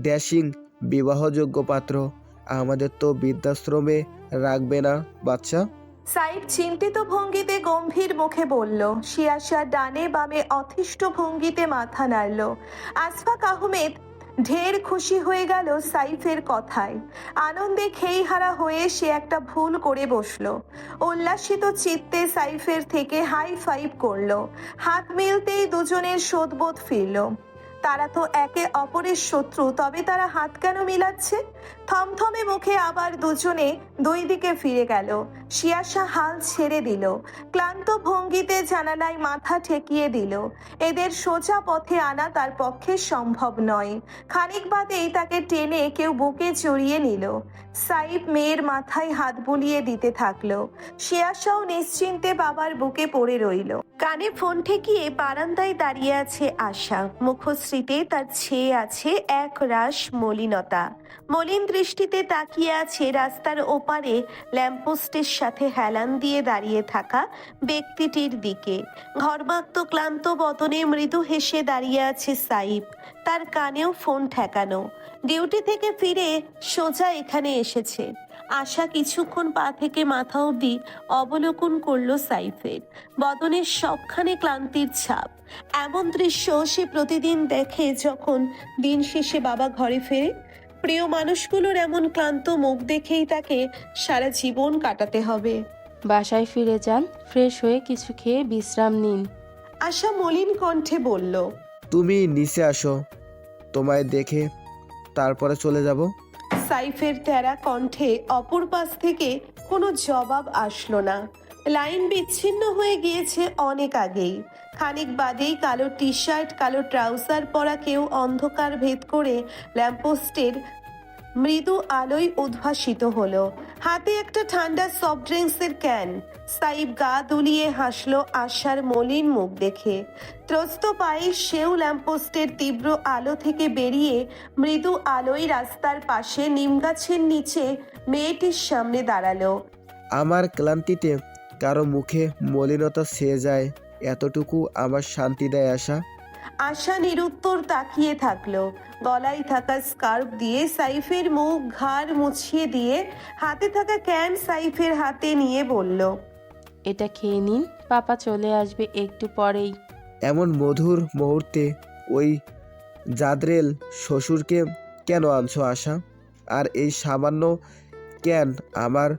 ড্যাশিং, বিবাহযোগ্য পাত্র। আমাদের তো বৃদ্ধাশ্রমে রাখবে না বাচ্চা। সাইফ চিন্তিত ভঙ্গিতে গম্ভীর মুখে বলল। শিয়াশা ডানে বামে অথিষ্ঠ ভঙ্গিতে মাথা নাড়ল। আসফাক আহমেদ ঢের খুশি হয়ে গেল সাইফের কথায়। আনন্দে খেইহারা হয়ে সে একটা ভুল করে বসলো। উল্লাসিত চিত্তে সাইফের থেকে হাই ফাইভ করলো। হাত মিলতেই দুজনের শোধবোধ ফিরল। তারা তো একে অপরের শত্রু, তবে তারা হাত কেন মিলাচ্ছে? থমথমে মুখে আবার দুজনে দুই দিকে ফিরে গেল। শিয়াশা হাল ছেড়ে দিল, ক্লান্ত ভঙ্গিতে জানালায় মাথা ঠেকিয়ে দিল। এদের সোজা পথে আনা তার পক্ষে সম্ভব নয়। খানিক বাদেই তাকে টেনে কেউ বুকে জড়িয়ে নিল। সাইফ মেয়ের মাথায় হাত বুলিয়ে দিতে থাকলো। শিয়াশাও নিশ্চিন্তে বাবার বুকে পড়ে রইল। কানে ফোন ঠেকিয়ে বারান্দায় দাঁড়িয়ে আছে আশা। মুখশ্রীতে তার ছেয়ে আছে এক রাশ মলিনতা। মলিন দৃষ্টিতে তাকিয়ে আছে রাস্তার ওপারে ল্যাম্পপোস্টের সাথে হেলান দিয়ে দাঁড়িয়ে থাকা ব্যক্তিটির দিকে। ঘর্মাক্ত ক্লান্ত বদনে মৃদু হেসে দাঁড়িয়ে আছে সাইফ, তার কানেও ফোন ঠেকানো। ডিউটি থেকে ফিরে সোজা এখানে এসেছে। আশা কিছুক্ষণ পা থেকে মাথা অবধি অবলোকন করলো সাইফের। বদনের সবখানে ক্লান্তির ছাপ। এমন দৃশ্য সে প্রতিদিন দেখে যখন দিন শেষে বাবা ঘরে ফেরে। প্রিয় মানুষগুলোর এমন ক্লান্ত মুখ দেখেই তাকে সারা জীবন কাটাতে হবে। বাসায় ফিরে যান, ফ্রেশ হয়ে কিছু খেয়ে বিশ্রাম নিন। আশা মলিন কণ্ঠে বলল। তুমি নিচে আসো, তোমায় দেখে তারপরে চলে যাব। সাইফের তেরা কণ্ঠে অপর পাশ থেকে কোনো জবাব আসলো না। লাইন বিচ্ছিন্ন হয়ে গিয়েছে অনেক আগেই। খানিক বাদেই কালো টি শার্ট, কালো ট্রাউজার পরা কেউ অন্ধকার ভেদ করে ল্যাম্পপোস্টের মৃদু আলোয় উদ্ভাসিত হলো। হাতে একটা ঠান্ডা সফট ড্রিঙ্কসের ক্যান। সাইব গা দুলিয়ে হাসলো আশার মলিন মুখ দেখে। ত্রস্ত পায়ে সেও ল্যাম্পপোস্টের তীব্র আলো থেকে বেরিয়ে মৃদু আলোয় রাস্তার পাশে নিমগাছের নিচে মেয়েটির সামনে দাঁড়ালো। আমার ক্লান্তিতে কারো মুখে মলিনতা ছেয়ে যায়, এতটুকু আমার শান্তি দেয় আশা। আশা নিরুত্তর তাকিয়ে থাকলো। গলায় থাকা স্কার্ফ দিয়ে সাইফের মুখ ঘাড় মুছিয়ে দিয়ে হাতে থাকা ক্যান সাইফের হাতে নিয়ে বলল। এটা খেয়ে নিন, পাপা চলে আসবে একটু পরেই। এমন মধুর মুহূর্তে ওই জাদরেল শ্বশুরকে কেন আনছো আশা? আর এই সামান্য ক্যান আমার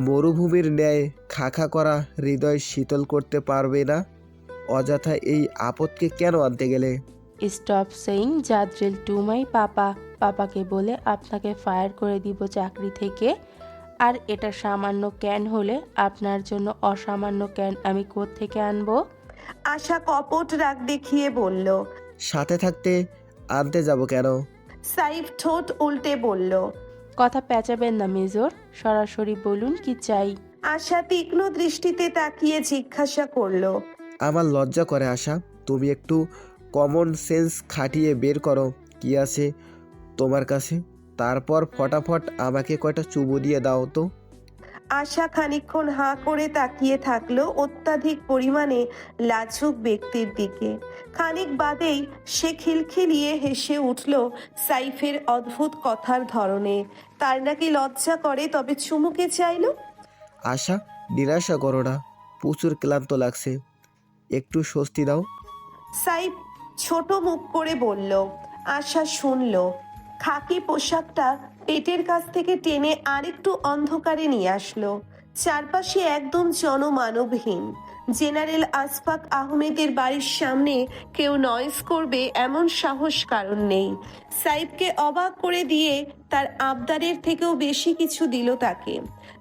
মরুভূমির ন্যায় খাখা করা হৃদয় শীতল করতে পারবে না? অযথা এই আপদকে কেন আনতে গেলে? স্টপ সেইং জাদ্রেল টু মাই পাপা। পাপাকে বলে আপনাকে ফায়ার করে দিব চাকরি থেকে। আর এটা সামান্য ক্যান হলে আপনার জন্য অসামান্য ক্যান আমি কোত্থেকে আনবো? আশা কপট রাগ দেখিয়ে বলল। সাথে থাকতে আনতে যাব কেন? সাইফ ঠোঁট উল্টে বলল। কথা পেঁচাবেন না মেজর, সরাসরি বলুন কি চাই। আশা তীক্ষ্ণ দৃষ্টিতে তাকিয়ে জিজ্ঞাসা করলো। আমার লজ্জা করে আশা, তুমি একটু কমন সেন্স খাটিয়ে বের করো কি আছে তোমার কাছে, তারপর ফটাফট আমাকে কয়টা চুমু দিয়ে দাও তো। আশা খানিকক্ষণ হাঁ করে তাকিয়ে থাকলো অত্যাধিক পরিমাণে লাজুক ব্যক্তির দিকে। খানিক বাদেই সে খিলখিলিয়ে হেসে উঠল সাইফের অদ্ভুত কথার ধরনে। তার নাকি লজ্জা করে, তবে চুমুকে চাইল। আশা, নিরাশা করো না, প্রচুর ক্লান্ত লাগছে, একটু স্বস্তি দাও। সাইফ ছোট মুখ করে বলল। আশা শুনল। খাকি পোশাকটা পেটের কাছ থেকে টেনে আরেকটু অন্ধকারে নিয়ে আসলো। চারপাশে একদম জনমানবহীন। জেনারেল আশফাক আহমেদের বাড়ির সামনে কেউ নয়েজ করবে এমন সাহস কারণ নেই। সাইফকে অবাক করে দিয়ে তার আবদারের থেকেও বেশি কিছু দিল তাকে।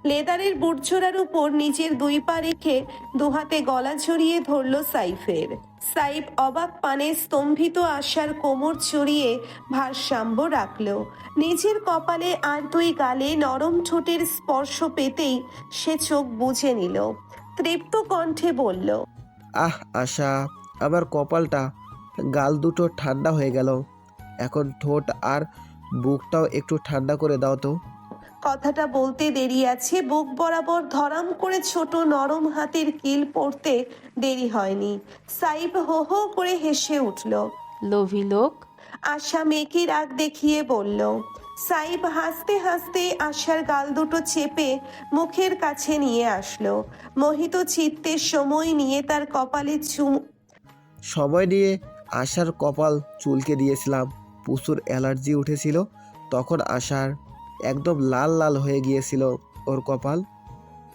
লেদারের বুটজোড়ার উপর নিজের দুই পা রেখে দুহাতে গলা জড়িয়ে ধরল সাইফের। সাইফ অবাক পানে স্তম্ভিত আশার কোমর চড়িয়ে ভারসাম্য রাখল। নিজের কপালে আর দুই গালে নরম ঠোঁটের স্পর্শ পেতেই সে চোখ বুজে নিল। তৃপ্ত কণ্ঠে বলল। আহ আশা, আমার কপালটা, গাল দুটো ঠান্ডা হয়ে গেল, এখন ঠোঁট আর বুকটাও একটু ঠান্ডা করে দাও তো। কথাটা বলতে দেরি আছে, বুক বরাবর ধরাম করে ছোট নরম হাতের কিল পড়তে দেরি হয়নি। সাইফ হো হো করে হেসে উঠল। লোভী লোক। আশা মেকি রাগ দেখিয়ে বলল। সাইফ হাসতে হাসতে আশার গাল দুটো চেপে মুখের কাছে নিয়ে আসলো। মোহিত চিত্তে সময় নিয়ে তার কপালে সময় নিয়ে আশার কপাল চুলকে দিয়েছিলাম, প্রচুর অ্যালার্জি উঠেছিল তখন। আশার একদম লাল লাল হয়ে গিয়েছিল ওর কপাল।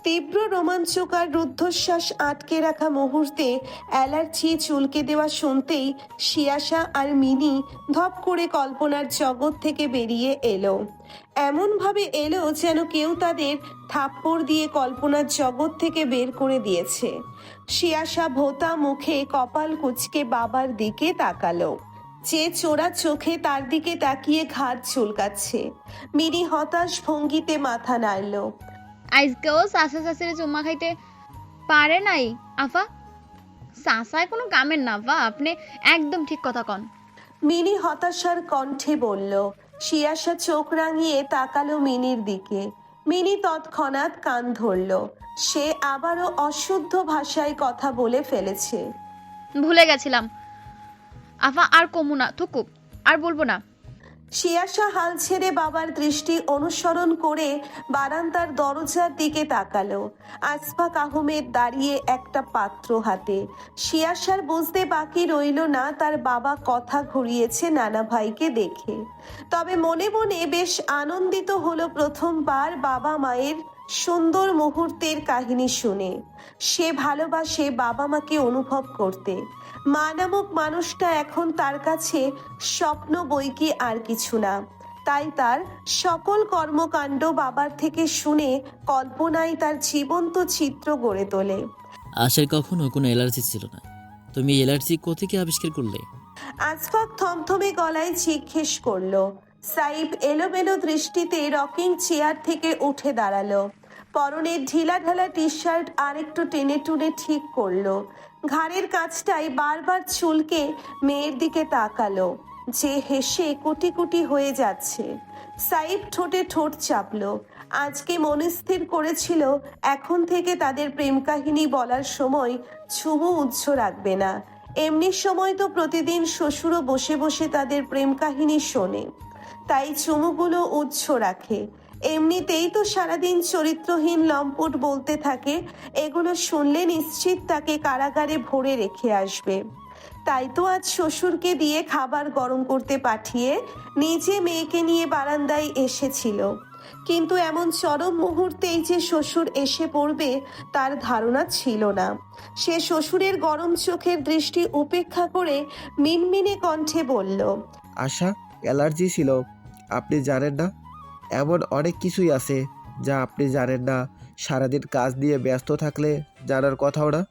তীব্র রোমাঞ্চকর রুদ্ধশ্বাস আটকে রাখা মুহূর্তে অ্যালার্জি চুলকে দেওয়া শুনতেই শিয়াশা আর মিনি ধপ করে কল্পনার জগৎ থেকে বেরিয়ে এলো। এমনভাবে এলো যেন কেউ তাদের থাপ্পড় দিয়ে কল্পনার জগৎ থেকে বের করে দিয়েছে। শিয়াশা ভোতা মুখে কপাল কুঁচকে বাবার দিকে তাকালো, যে চোরা চোখে তার দিকে তাকিয়ে ঘাড় চুলকাচ্ছে। মিনি হতাশ ভঙ্গিতে মাথা নাড়ল। আজকেও চাচা চাচির চুম্মা খাইতে পারে নাই আফা? চাচায় কোনো কামের না আফা, আপনি একদম ঠিক কথা কন। মিনি হতাশার কণ্ঠে বলল। শিয়াশা চোখ রাঙিয়ে তাকালো মিনির দিকে। মিনি তৎক্ষণাৎ কান ধরল। সে আবারও অশুদ্ধ ভাষায় কথা বলে ফেলেছে। ভুলে গেছিলাম আফা, আর কমু না, থুকুক, আর বলবো না। শিয়াশা হাল ছেড়ে বাবার দৃষ্টি অনুসরণ করে বারান্দার দরজার দিকে তাকালো। আশফাক আহমেদ দাঁড়িয়ে একটা পাত্র হাতে। শিয়াশার বুঝতে বাকি রইল না তার বাবা কথা ঘুরিয়েছে নানা ভাইকে দেখে। তবে মনে মনে বেশ আনন্দিত হলো প্রথমবার বাবা মায়ের সুন্দর মুহূর্তের কাহিনী শুনে। সে ভালোবাসে বাবা মাকে অনুভব করতে। মা নামক মানুষটা এখন তার কাছে স্বপ্ন বই কি আর কিছু না। তাই তার সকল কর্মকাণ্ড বাবার থেকে শুনে কল্পনায় তার জীবন্ত চিত্র গড়ে তোলে। আশার কখনো কোনো অ্যালার্জি ছিল না, তুমি এই অ্যালার্জি কোথেকে আবিষ্কার করলে? আসফাক থমথমে গলায় জিজ্ঞেস করলো। সাইব এলোমেলো দৃষ্টিতে রকিং চেয়ার থেকে উঠে দাঁড়ালো। পরনের ঢিলা ঢালা টি শার্ট আরেকটু টেনে টুনে ঠিক করলো। ঘাড়ের কাছটায় বারবার চুলকে মেয়ের দিকে তাকালো, যে হেসে কোটি কোটি হয়ে যাচ্ছে। সাইব ঠোঁটে ঠোঁট চাপলো। আজকে মনস্থির করেছিল এখন থেকে তাদের প্রেম কাহিনী বলার সময় ছুমু উচ্চ রাখবে না। এমনি সময় তো প্রতিদিন শ্বশুরও বসে বসে তাদের প্রেম কাহিনী শোনে, তাই চুমুগুলো উচ্চ রাখে। এমনিতেই তো সারাদিন চরিত্রহীন লম্পট বলতে থাকে, এগুলো শুনলে নিশ্চিত তাকে কারাগারে ভরে রেখে আসবে। তাই তো আজ শ্বশুরকে দিয়ে খাবার গরম করতে পাঠিয়ে নিজে মেয়েকে নিয়ে বারান্দায় এসেছিল। কিন্তু এমন চরম মুহূর্তেই যে শ্বশুর এসে পড়বে তার ধারণা ছিল না। সে শ্বশুরের গরম চোখের দৃষ্টি উপেক্ষা করে মিনমিনে কণ্ঠে বলল, আশা, অ্যালার্জি ছিল, আপনি জানেন না? এমন অনেক কিছুই আছে যা আপনি জানেন না। সারাদিন কাজ নিয়ে ব্যস্ত থাকলে জানার কথাও না।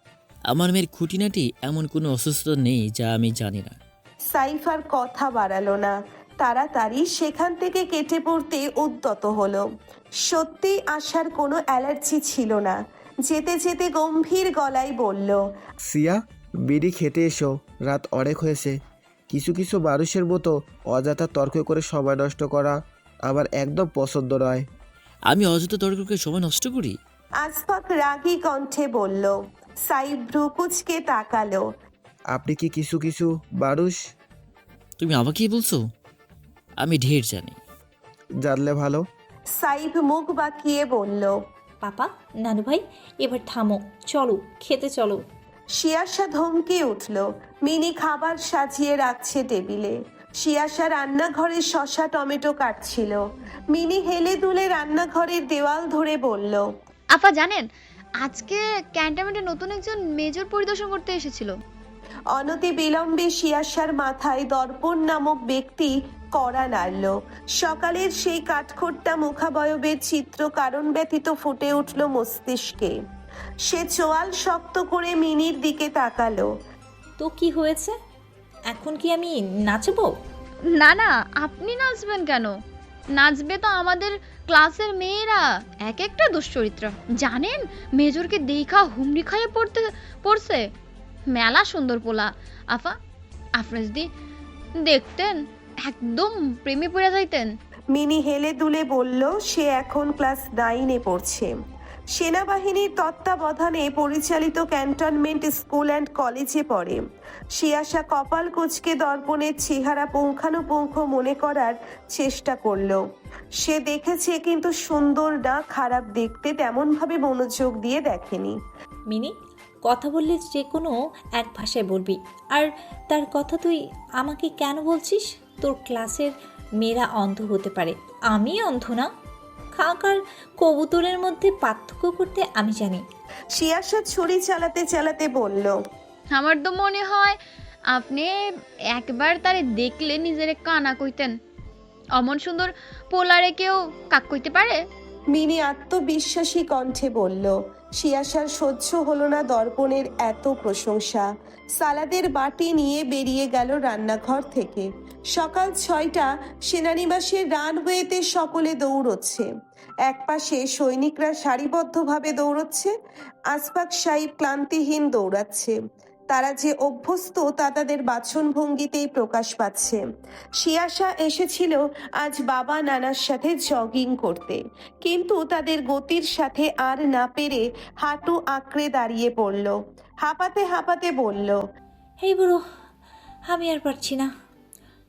আমার মেয়ের খুঁটিনাটি এমন কোনো অসুস্থতা নেই যা আমি জানি না। সাইফ আর কথা বাড়ালো না, তাড়াতাড়ি সেখান থেকে কেটে পড়তে উদ্যত হলো। সত্যি আশার কোনো অ্যালার্জি ছিল না। যেতে যেতে গম্ভীর গলায় বলল, সিয়া, বিড়ি খেতে এসো, রাত অনেক হয়েছে। কিছু কিছু মানুষের মতো অযথা তর্ক করে সময় নষ্ট করা আমার একদম পছন্দ নয়। আমি অযথা তর্ক করে সময় নষ্ট করি? আসফাক রাগী কণ্ঠে বলল। সাইফ ভ্রুকুচকে তাকালো। আপনি কি কিছু কিছু মানুষ? তুমি আমাকেই বলছো? আমি ঢের জানি। জানলে ভালো। সাইফ মুখ বাঁকিয়ে বলল। পাপা, নানু ভাই, এবার থামো, চলো খেতে চলো। শিয়াশা ধমকে উঠল। মিনি খাবার সাজিয়ে রাখছে টেবিলে। শিয়াশা রান্নাঘরে শসা টমেটো কাটছিল। মিনি হেলে দুলে রান্নাঘরের দেওয়াল ধরে বলল, আপা জানেন, আজকে ক্যান্টনমেন্টে নতুন একজন মেজর পরিদর্শন করতে এসেছিল। অনতি বিলম্বে শিয়াশার মাথায় দর্পণ নামক ব্যক্তি কড়া নাড়ল। সকালের সেই কাঠখোট্টা মুখাবয়বের চিত্র কারণ ব্যতীত ফুটে উঠল মস্তিষ্কে। সে চোয়াল শক্ত করে মিনির দিকে তাকালো। তো কি হয়েছে? এখন কি আমি নাচবো? না না, আপনি নাচবেন কেন? নাচবে তো আমাদের ক্লাসের মেয়েরা, এক একটা দুশ্চরিত্র। জানেন, মেজরকে দেখা হুমড়ি খাইয়ে পড়ছে। মেলা সুন্দর পোলা। আফা, আপনি যদি দেখতেন একদম প্রেমে পড়ে যাইতেন। মিনি হেলে দুলে বলল সে এখন ক্লাস 9-এ পড়ছে। সেনাবাহিনীর তত্ত্বাবধানে পরিচালিত ক্যান্টনমেন্ট স্কুল অ্যান্ড কলেজে পড়ে। শিয়াশা কপাল কুঁচকে দর্পণের চেহারা পুঙ্খানুপুঙ্খ মনে করার চেষ্টা করলো। সে দেখেছে কিন্তু সুন্দর না খারাপ দেখতে তেমনভাবে মনোযোগ দিয়ে দেখেনি। মিনি, কথা বললে যে কোনো এক ভাষায় বলবি। আর তার কথা তুই আমাকে কেন বলছিস? তোর ক্লাসের মেয়েরা অন্ধ হতে পারে, আমি অন্ধ না। কাক আর কবুতরের মধ্যে পার্থক্য করতে আমি জানি। শিয়াশা ছুরি চালাতে চালাতে বলল, আমার তো মনে হয় আপনি একবার তারে দেখলে নিজের কানা কইতেন। অমন সুন্দর পোলারে কেউ কাক কইতে পারে? মিনি আত্মবিশ্বাসী কণ্ঠে বলল। শিয়াশার সহ্য হলো না দর্পণের এত প্রশংসা। সালাদের বাটি নিয়ে বেরিয়ে গেল রান্নাঘর থেকে। সকাল 6টা, সেনানিবাসের রানওয়েতে সকলে দৌড়চ্ছে। একপাশে সৈনিকরা সারিবদ্ধভাবে দৌড়চ্ছে, আসফাক সাহেব ক্লান্তিহীন দৌড়াচ্ছে। তারা যে অভ্যস্ত তা তাদের বাচনভঙ্গিতেই প্রকাশ পাচ্ছে। শিয়াশা এসেছিল আজ বাবা নানার সাথে জগিং করতে, কিন্তু তাদের গতির সাথে আর না পেরে হাঁটু আঁকড়ে দাঁড়িয়ে পড়ল। হাঁপাতে হাঁপাতে বলল, এই বুড়ো, আমি আর পারছি না,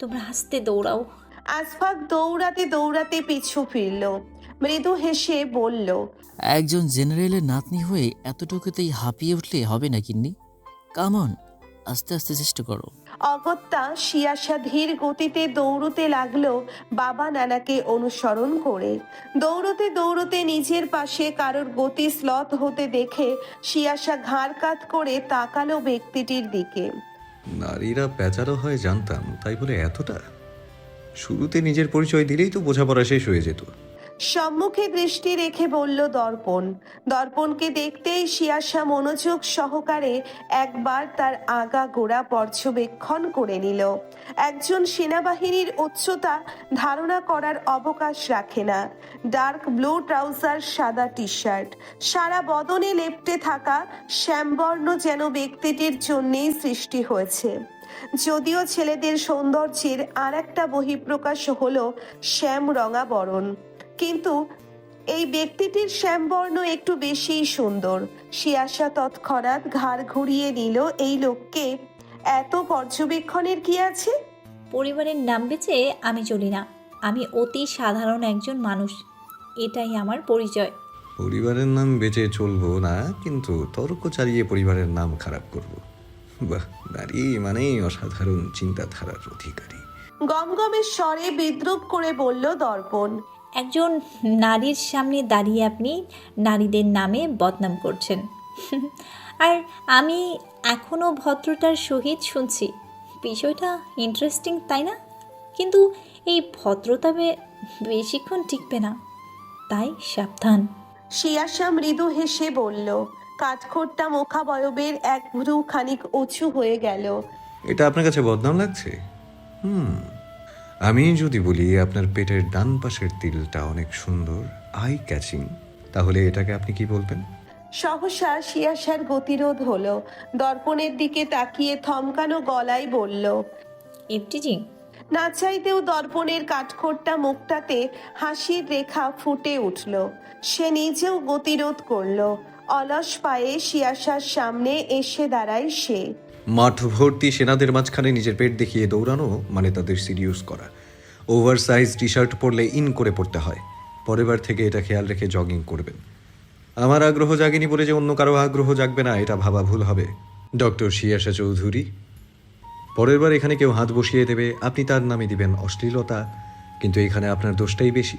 তোমরা হাসতে দৌড়াও। আসফাক দৌড়াতে দৌড়াতে পিছু ফিরল। মৃদু হেসে বলল, একজন জেনারেলের নাতনি হয়ে এতটুকুতেই হাঁপিয়ে উঠলে হবে না কিন্নি। কামন, আস্তে আস্তে চেষ্টা করো। অগত্যা শিয়াশা ধীর গতিতে দৌড়তে লাগলো বাবা নানাকে অনুসরণ করে। দৌড়তে দৌড়তে নিজের পাশে কারোর গতি স্লথ হতে দেখে শিয়াশা ঘাড় কাত করে তাকালো ব্যক্তিটির দিকে। নারীরা প্যাচারো হয় জানতাম, তাই বলে এতটা? শুরুতে নিজের পরিচয় দিলেই তো বোঝাপড়া শেষ হয়ে যেত। সম্মুখে দৃষ্টি রেখে বলল দর্পণ। দর্পণকে দেখতেই শিয়াশা মনোযোগ সহকারে একবার তার আগা গোড়া পর্যবেক্ষণ করে নিল। একজন সেনাবাহিনীর উচ্চতা ধারণা করার অবকাশ রাখে না। ডার্ক ব্লু ট্রাউজার, সাদা টি শার্ট, সারা বদনে লেপ্টে থাকা শ্যামবর্ণ যেন ব্যক্তিটির জন্যেই সৃষ্টি হয়েছে। যদিও ছেলেদের সৌন্দর্যের আর একটা বহিঃপ্রকাশ হলো শ্যাম রঙা বরণ, কিন্তু এই ব্যক্তিটির শ্যামবর্ণ একটু বেশিই সুন্দর। শিয়াশা তৎক্ষণাৎ ঘাড় ঘুরিয়ে নিল। এই লোককে এত পর্যবেক্ষণের কি আছে? পরিবারের নাম বেচে আমি চলি না। আমি অতি সাধারণ একজন মানুষ, এটাই আমার পরিচয়। পরিবারের নাম বেঁচে চলবো না, কিন্তু তর্ক চালিয়ে পরিবারের নাম খারাপ করব। বাহ, নারী মানেই অসাধারণ চিন্তাধারার অধিকারী। গমগমের স্বরে বিদ্রুপ করে বলল দর্পণ। একজন নারীর সামনে দাঁড়িয়ে আপনি নারীদের নামে বদনাম করছেন, আর আমি এখনও ভদ্রতার সহিত শুনছি। বিষয়টা ইন্টারেস্টিং, তাই না? কিন্তু এই ভদ্রতা বেশিক্ষণ টিকবে না, তাই সাবধান। শিয়াশা মৃদু হেসে বলল। কাঠখোট্টা মুখাবয়বের এক ভ্রু খানিক উঁচু হয়ে গেল। এটা আপনার কাছে বদনাম লাগছে? আমি যদি বলি আপনার পেটের ডান পাশের তিলটা অনেক সুন্দর, আই ক্যাচিং, তাহলে এটাকে আপনি কি বলবেন? সহসা শিয়াশার গতিরোধ হলো। দর্পণের দিকে তাকিয়ে থমকানো গলায় বলল, এফটিজিং। না চাইতেও দর্পণের কাঠখোট্টা মুখটাতে হাসির রেখা ফুটে উঠল। সে নিজেও গতিরোধ করল। অলস পায়ে শিয়াশার সামনে এসে দাঁড়ায় সে। মাঠ ভর্তি সেনাদের মাঝখানে নিজের পেট দেখিয়ে দৌড়ানো মানে তাদের সিরিয়াস করা। ওভার সাইজ টি শার্ট পরলে ইন করে পড়তে হয়। পরের বার থেকে এটা খেয়াল রেখে জগিং করবেন। আমার আগ্রহ জাগেনি বলে যে অন্য কারো আগ্রহ জাগবে না, এটা ভাবা ভুল হবে। ডক্টর শিয়াশা চৌধুরী, পরের বার এখানে কেউ হাত বসিয়ে দেবে, আপনি তার নামে দিবেন অশ্লীলতা, কিন্তু এখানে আপনার দোষটাই বেশি।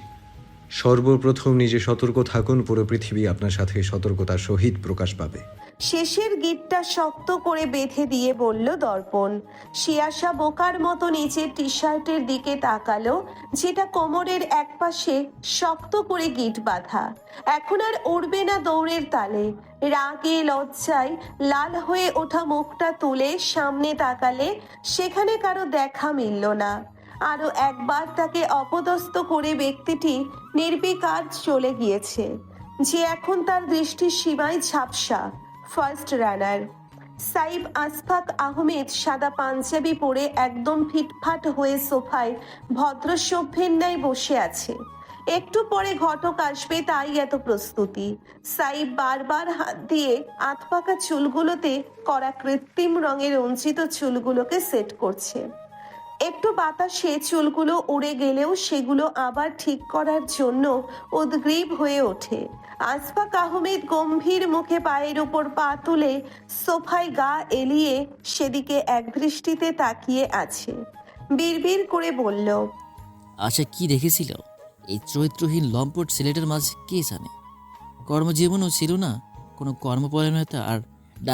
সর্বপ্রথম নিজে সতর্ক থাকুন, পুরো পৃথিবী আপনার সাথে সতর্কতার সহিত প্রকাশ পাবে। শেষের গিটটা শক্ত করে বেঁধে দিয়ে বলল দর্পণ। শিয়াশা বোকার মতো নিচের টি শার্টের দিকে তাকালো, যেটা কোমরের একপাশে শক্ত করে গিট বাঁধা। এখন আর উড়বে না দৌড়ের তালে। রাগে লজ্জায় লাল হয়ে ওঠা মুখটা তুলে সামনে তাকালে সেখানে কারো দেখা মিলল না। আরো একবার তাকে অপদস্থ করে ব্যক্তিটি নির্বিকার চলে গিয়েছে, যে এখন তার দৃষ্টির সীমায় ঝাপসা। ফার্স্ট রানার সাইব আসফাক আহমেদ সাদা পাঞ্জাবি পরে একদম ফিটফাট হয়ে সোফায় ভদ্র সভ্যের ন্যায় বসে আছে। একটু পরে ঘটক আসবে, তাই এত প্রস্তুতি। সাইব বারবার হাত দিয়ে আধপাকা চুলগুলোতে করা কৃত্রিম রঙের রঞ্জিত চুলগুলোকে সেট করছে। একটু বাতাসে চুলগুলো উড়ে গেলেও সেগুলো আবার ঠিক করার জন্য উদ্গ্রীব হয়ে ওঠে। আসফাক আহমেদ গম্ভীর মুখে পায়ের উপর পা তুলে সোফায় গা এলিয়ে সেদিকে একদৃষ্টিতে তাকিয়ে আছে। বিড়বিড় করে বলল, আচ্ছা, কি দেখেছিল এই চরিত্রহীন লম্পট ছেলেটার মাঝে কে জানে? কর্মজীবনও ছিল না কোনো কর্মপরায়ণতা, আর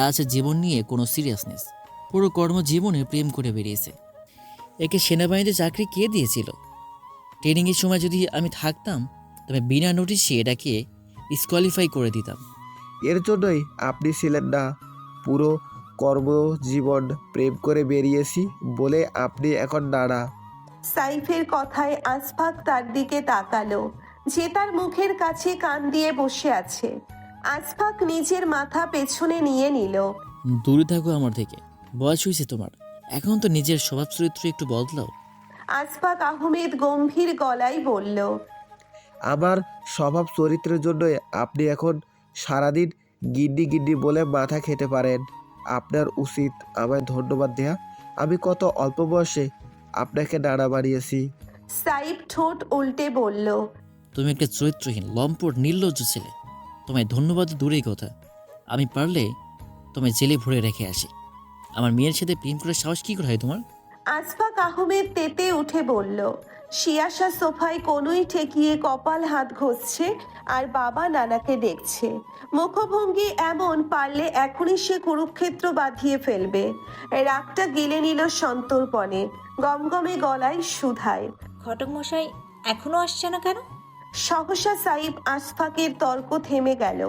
আছে জীবন নিয়ে কোনো সিরিয়াসনেস। পুরো কর্মজীবনে প্রেম করে বেরিয়েছে। একে সেনাবাহিনীতে চাকরি কে দিয়েছিল? ট্রেনিংয়ের সময় যদি আমি থাকতাম তবে বিনা নোটিশে এটাকে ডিসকোয়ালিফাই করে দিতাম। এর জন্যই আপনি ছিলেন না। পুরো কর্মজীবন প্রেম করে বেরিয়েছি বলে আপনি এখন নাড়া। সাইফের কথায় আসফাক তার দিকে তাকালো, যে তার মুখের কাছে কান দিয়ে বসে আছে। আসফাক নিজের মাথা পেছনে নিয়ে নিল। দূরে থাকো আমার থেকে, বয়স হয়েছে তোমার, এখন তো নিজের স্বভাব চরিত্র একটু বদলাও। আসফাক আহমেদ গম্ভীর গলায় বলল, আমার স্বভাব চরিত্রের জন্যই আপনি এখন সারাদিন গিন্নি গিন্নি বলে মাথা খেতে পারেন। আপনার উচিত আমায় ধন্যবাদ দেয়া। আমি কত অল্প বয়সে আপনাকে নাড়া বাড়িয়েছি। সাইফ ঠোঁট উল্টে বলল, তুমি একটা চরিত্রহীন লম্পট নির্লজ্জ ছেলে। তোমায় ধন্যবাদ দূরেই কথা, আমি পারলে তোমায় জেলে ভরে রেখে আসি। আমার মেয়ের সাথে প্রেম করার সাহস কী করে হয় তোমার? আসফাক আহমেদ তেতে উঠে বলল। শিয়াশা সোফায় কোনোই ঠেকিয়ে কপাল হাত ঘষছে আর বাবা নানাকে দেখছে। মুখভঙ্গি এমন, পারলে এখনই সে কুরুক্ষেত্র বাঁধিয়ে ফেলবে। রাগটা গিলে নিল সন্তর্পণে, গমগমে গলায় শুধায়। ঘটক মশাই এখনো আসছে না কেন? সহসা সাইব আসফাকের তর্ক থেমে গেল।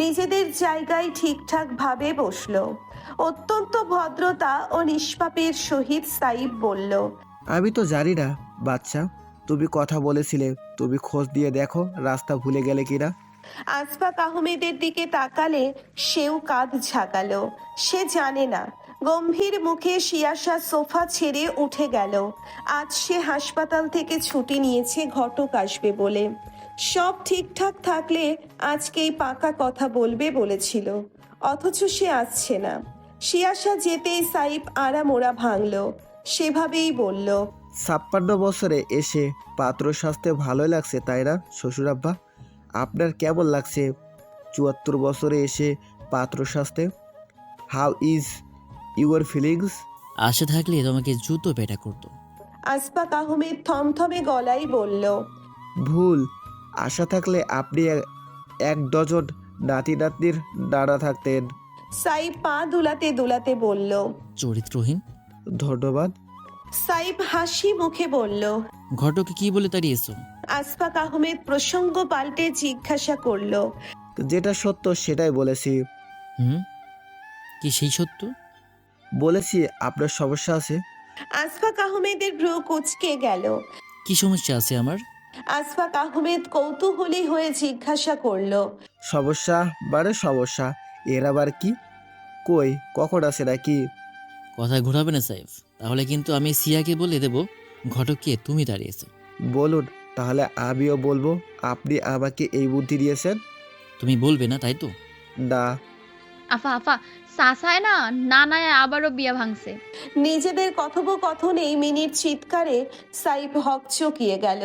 নিজেদের জায়গায় ঠিকঠাক ভাবে বসলো। অত্যন্ত ভদ্রতা ও নিষ্পাপের সহিত সাইব বলল। আমি তো জানি না বাচ্চা, তুমি কথা বলেছিলে, তুমি খোঁজ দিয়ে দেখো রাস্তা ভুলে গেলে কিনা। আসফাক আহমেদের দিকে তাকালে সেও কাঁধ ঝাঁকালো। সে জানে না। গম্ভীর মুখে শিয়াশা সোফা ছেড়ে উঠে গেল। আজ সে হাসপাতাল থেকে ছুটি নিয়েছে ঘটক আসবে বলে। সব ঠিকঠাক থাকলে আজকেই পাকা কথা বলবে বলেছিল, অথচ সে আসছে না। শিয়াশা যেতেই সাইব আড়ামোড়া ভাঙল। সেভাবেই বলল। 56 বছরে এসে পাত্র সাজতে ভালোই লাগছে তাই না শ্বশুরাব্বা? আপনার কেমন লাগছে 74 বছরে এসে পাত্র সাজতে? How is your feelings? আশা থাকলে তোমাকে জুতো পেটা করতো। আসফাক আহমেদ থমথমে গলায় বলল। ভুল। আশা থাকলে আপনি এক ডজন নাতি নাতনির নানা থাকতেন। সাইব পা দুলাতে দুলাতে বলল। চরিত্রহীন। ধন্যবাদ। সাইব হাসি মুখে বলল। ঘটকে কি বলে তাড়িয়েছো? আসফাক আহমেদ প্রসঙ্গ পাল্টে জিজ্ঞাসা করল। যেটা সত্য সেটাই বলেছি। হুম, কি সেই সত্য? বলেছি আপনার সমস্যা আছে। আসফাক আহমেদের ভ্রু কুঁচকে গেল। কি সমস্যা আছে আমার? আসফাক আহমেদ কৌতূহলী হয়ে জিজ্ঞাসা করল। সমস্যা মানে সমস্যা, এর আবার কি? কই কখন আছে নাকি? কথা ঘোরাবে না সাইফ, তাহলে কিন্তু আমি সিয়াকে বলে দেব ঘটককে তুমি তাড়িয়েছো। বলুন, তাহলে আমিও বলবো আপনি আমাকে এই বুদ্ধি দিয়েছেন। তুমি বলবে না তাই তো? না। আফা আফা, সাসায় না নানায় আবারও বিয়া ভাঙছে। নিজেদের কথোপকথনেই মিনির চিৎকারে সাইব হকচকিয়ে গেল।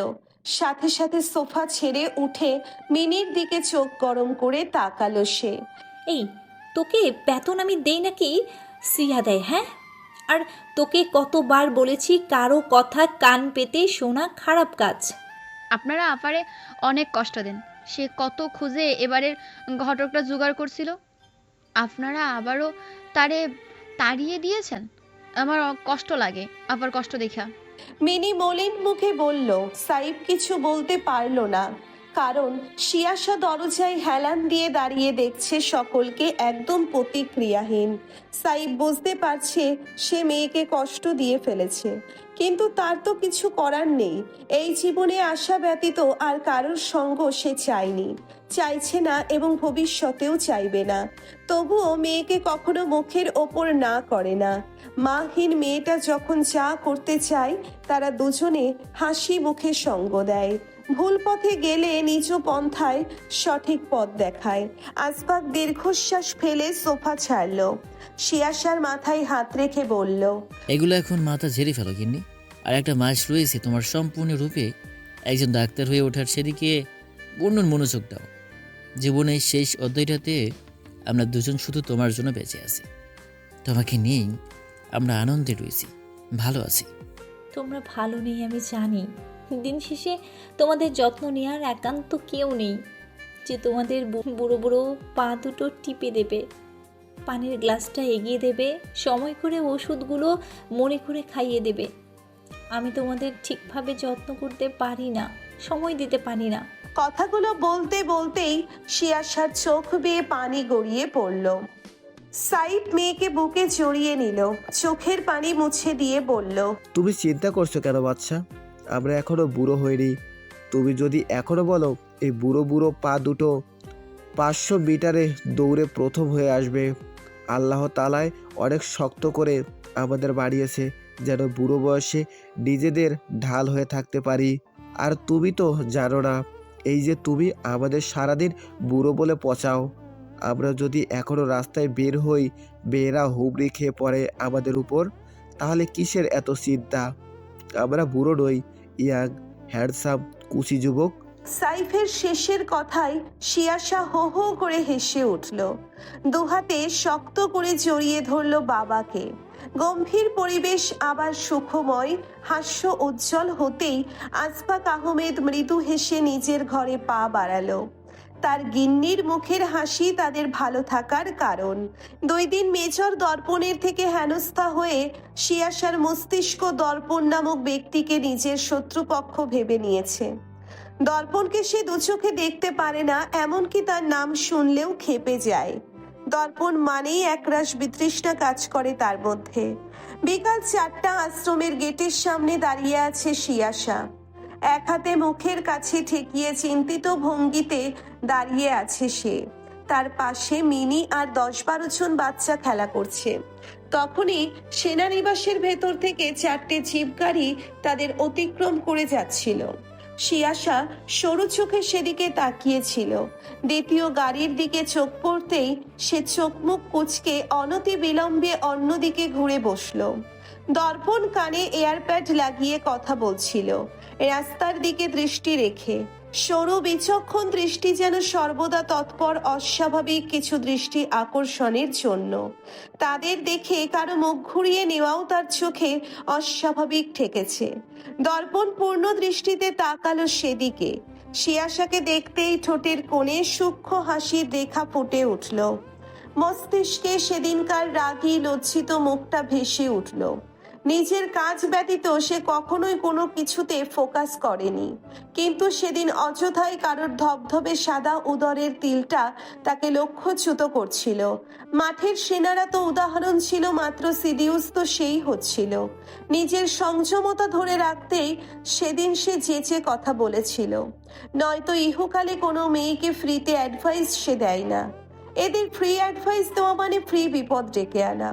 সাথে সাথে সোফা ছেড়ে উঠে মিনির দিকে চোখ গরম করে তাকালো সে। এই, তোকে বেতন আমি দেই নাকি সিয়া দেয়? হ্যাঁ, আর তোকে কতবার বলেছি কারো কথা কান পেতে শোনা খারাপ কাজ। আপনারা আফারে অনেক কষ্ট দেন। সে কত খুঁজে এবারের ঘটকটা জোগাড় করছিল, আপনারা আবারও তারে তাড়িয়ে দিয়েছেন। আমার কষ্ট লাগে আবার কষ্ট দেখা। মিনি মলিন মুখে বলল। সাইব কিছু বলতে পারল না, কারণ শিয়াশা দরজায় হেলান দিয়ে দাঁড়িয়ে দেখছে সকলকে একদম প্রতিক্রিয়াহীন। সাইব বুঝতে পারছে সে মেয়েকে কষ্ট দিয়ে ফেলেছে, কিন্তু তার তো কিছু করার নেই। এই জীবনে আশা ব্যতীত আর কারোর সঙ্গ সে চায়নি, চাইছে না এবং ভবিষ্যতেও চাইবে না। তবুও মেয়েকে কখনো মুখের ওপর না করে না। মাহীন মেয়েটা যখন যা করতে চায় তারা দুজনে হাসি মুখে সঙ্গ দেয়। ভুল পথে গেলে নিজ পন্থায় সঠিক পথ দেখায়। আসফাক দীর্ঘশ্বাস ফেলে সোফা ছাড়ল। শিয়াশার মাথায় হাত রেখে বলল। এগুলো এখন মাথা ঝেড়ে ফেলো গিন্নি। আর একটা মাস রয়েছে তোমার সম্পূর্ণ রূপে একজন ডাক্তার হয়ে ওঠার, সেদিকে পূর্ণ মনোযোগ দাও। জীবনের শেষ অধ্যায়টাতে আমরা দুজন শুধু তোমার জন্য বেঁচে আছি। তোমাকে নিয়েই আমরা আনন্দে রয়েছি, ভালো আছি। তোমরা ভালো নেই আমি জানি, দিন শেষে তোমাদের যত্ন নেওয়ার একান্ত কেউ নেই যে তোমাদের বুড়ো বুড়ো পা দুটো টিপে দেবে, পানির গ্লাসটা এগিয়ে দেবে, সময় করে ওষুধগুলো মনে করে খাইয়ে দেবে। আমি তোমাদের ঠিকভাবে যত্ন করতে পারি না, সময় দিতে পারি না। কথাগুলো বলতে বলতেই শিয়াশার চোখ বেয়ে পানি গড়িয়ে পড়ল। সাইব মেয়েকে বুকে জড়িয়ে নিল, চোখের পানি মুছে দিয়ে বলল। তুমি চিন্তা করছো কেন বাচ্চা? আমরা এখনো বুড়ো হইনি। তুমি যদি এখনো বলো এই বুড়ো বুড়ো পা দুটো 500 মিটারে দৌড়ে প্রথম হয়ে আসবে। আল্লাহ তাআলাই অনেক শক্ত করে আমাদের বাড়িয়েছে যেন বুড়ো বয়সে নিজেদের ঢাল হয়ে থাকতে পারি। আর তুমি তো জানো না, এই যে তুমি আমাদের সারাদিন বুড়ো বলে পচাও, আমরা যদি এখনো রাস্তায় বের হই মেয়েরা হুমড়ি খেয়ে পড়ে আমাদের উপর, তাহলে কিসের এত চিন্তা? আমরা বুড়ো নই, ইয়াং হ্যান্ডসাম কুচি যুবক। সাইফের শেষের কথায় শিয়াশা হো হো করে হেসে উঠল। দুহাতে শক্ত করে জড়িয়ে ধরল বাবাকে। গম্ভীর পরিবেশ আবার সুখময়, হাস্য উজ্জ্বল হতেই আসফাক আহমেদ মৃদু হেসে নিজের ঘরে পা বাড়ালো। তার গিন্নির মুখের হাসি তাদের ভালো থাকার কারণ। 2 দিন মেজর দর্পণের থেকে হেনস্থা হয়ে শিয়াশার মস্তিষ্ক দর্পণ নামক ব্যক্তিকে নিজের শত্রুপক্ষ ভেবে নিয়েছে। দর্পণকে সে দুচোখে দেখতে পারে না, এমনকি তার নাম শুনলেও ক্ষেপে যায়। দর্পণ মানেই একরাশ বিতৃষ্ণা কাজ করে তার মধ্যে। বিকাল 4টা, আশ্রমের গেটের সামনে দাঁড়িয়ে আছে শিয়াশা। এক হাতে মুখের কাছে ঠেকিয়ে চিন্তিত ভঙ্গিতে দাঁড়িয়ে আছে সে। তার পাশে মিনি আর 10-12 জন বাচ্চা খেলা করছে। তখনই সেনানিবাসের ভেতর থেকে 4টে জিপ গাড়ি তাদের অতিক্রম করে যাচ্ছিল। শিয়াশা সরু চোখে সেদিকে তাকিয়েছিল। দ্বিতীয় গাড়ির দিকে চোখ পড়তেই সে চোখ মুখ কুঁচকে অনতি বিলম্বে অন্যদিকে ঘুরে বসল। দর্পণ কানে এয়ারপ্যাড লাগিয়ে কথা বলছিল, রাস্তার দিকে দৃষ্টি রেখে। সরু বিচক্ষণ দৃষ্টি যেন সর্বদা তৎপর অস্বাভাবিক কিছু দৃষ্টি আকর্ষণের জন্য। তাদের দেখে কারো মুখ ঘুরিয়ে নেওয়াও তার চোখে অস্বাভাবিক ঠেকেছে। দর্পণ পূর্ণ দৃষ্টিতে তাকালো সেদিকে। শিয়াশাকে দেখতেই ঠোঁটের কোণে সূক্ষ্ম হাসির রেখা ফুটে উঠল। মস্তিষ্কে সেদিনকার রাগী লজ্জিত মুখটা ভেসে উঠল। নিজের কাজ ব্যতীত সে কখনোই কোনো কিছুতে ফোকাস করেনি, কিন্তু সেদিন অযথাই কারোর ধবধবে সাদা উদরের তিলটা তাকে লক্ষ্যচ্যুত করছিল। মাঠের সেনারা তো উদাহরণ ছিল, মাত্র সিডিউস তো সেই হচ্ছিল। নিজের সংযমতা ধরে রাখতেই সেদিন সে যেচে কথা বলেছিল। নয়তো ইহকালে কোনো মেয়েকে ফ্রিতে অ্যাডভাইস সে দেয় না। এদের ফ্রি অ্যাডভাইস দেওয়া মানে ফ্রি বিপদ ডেকে আনা।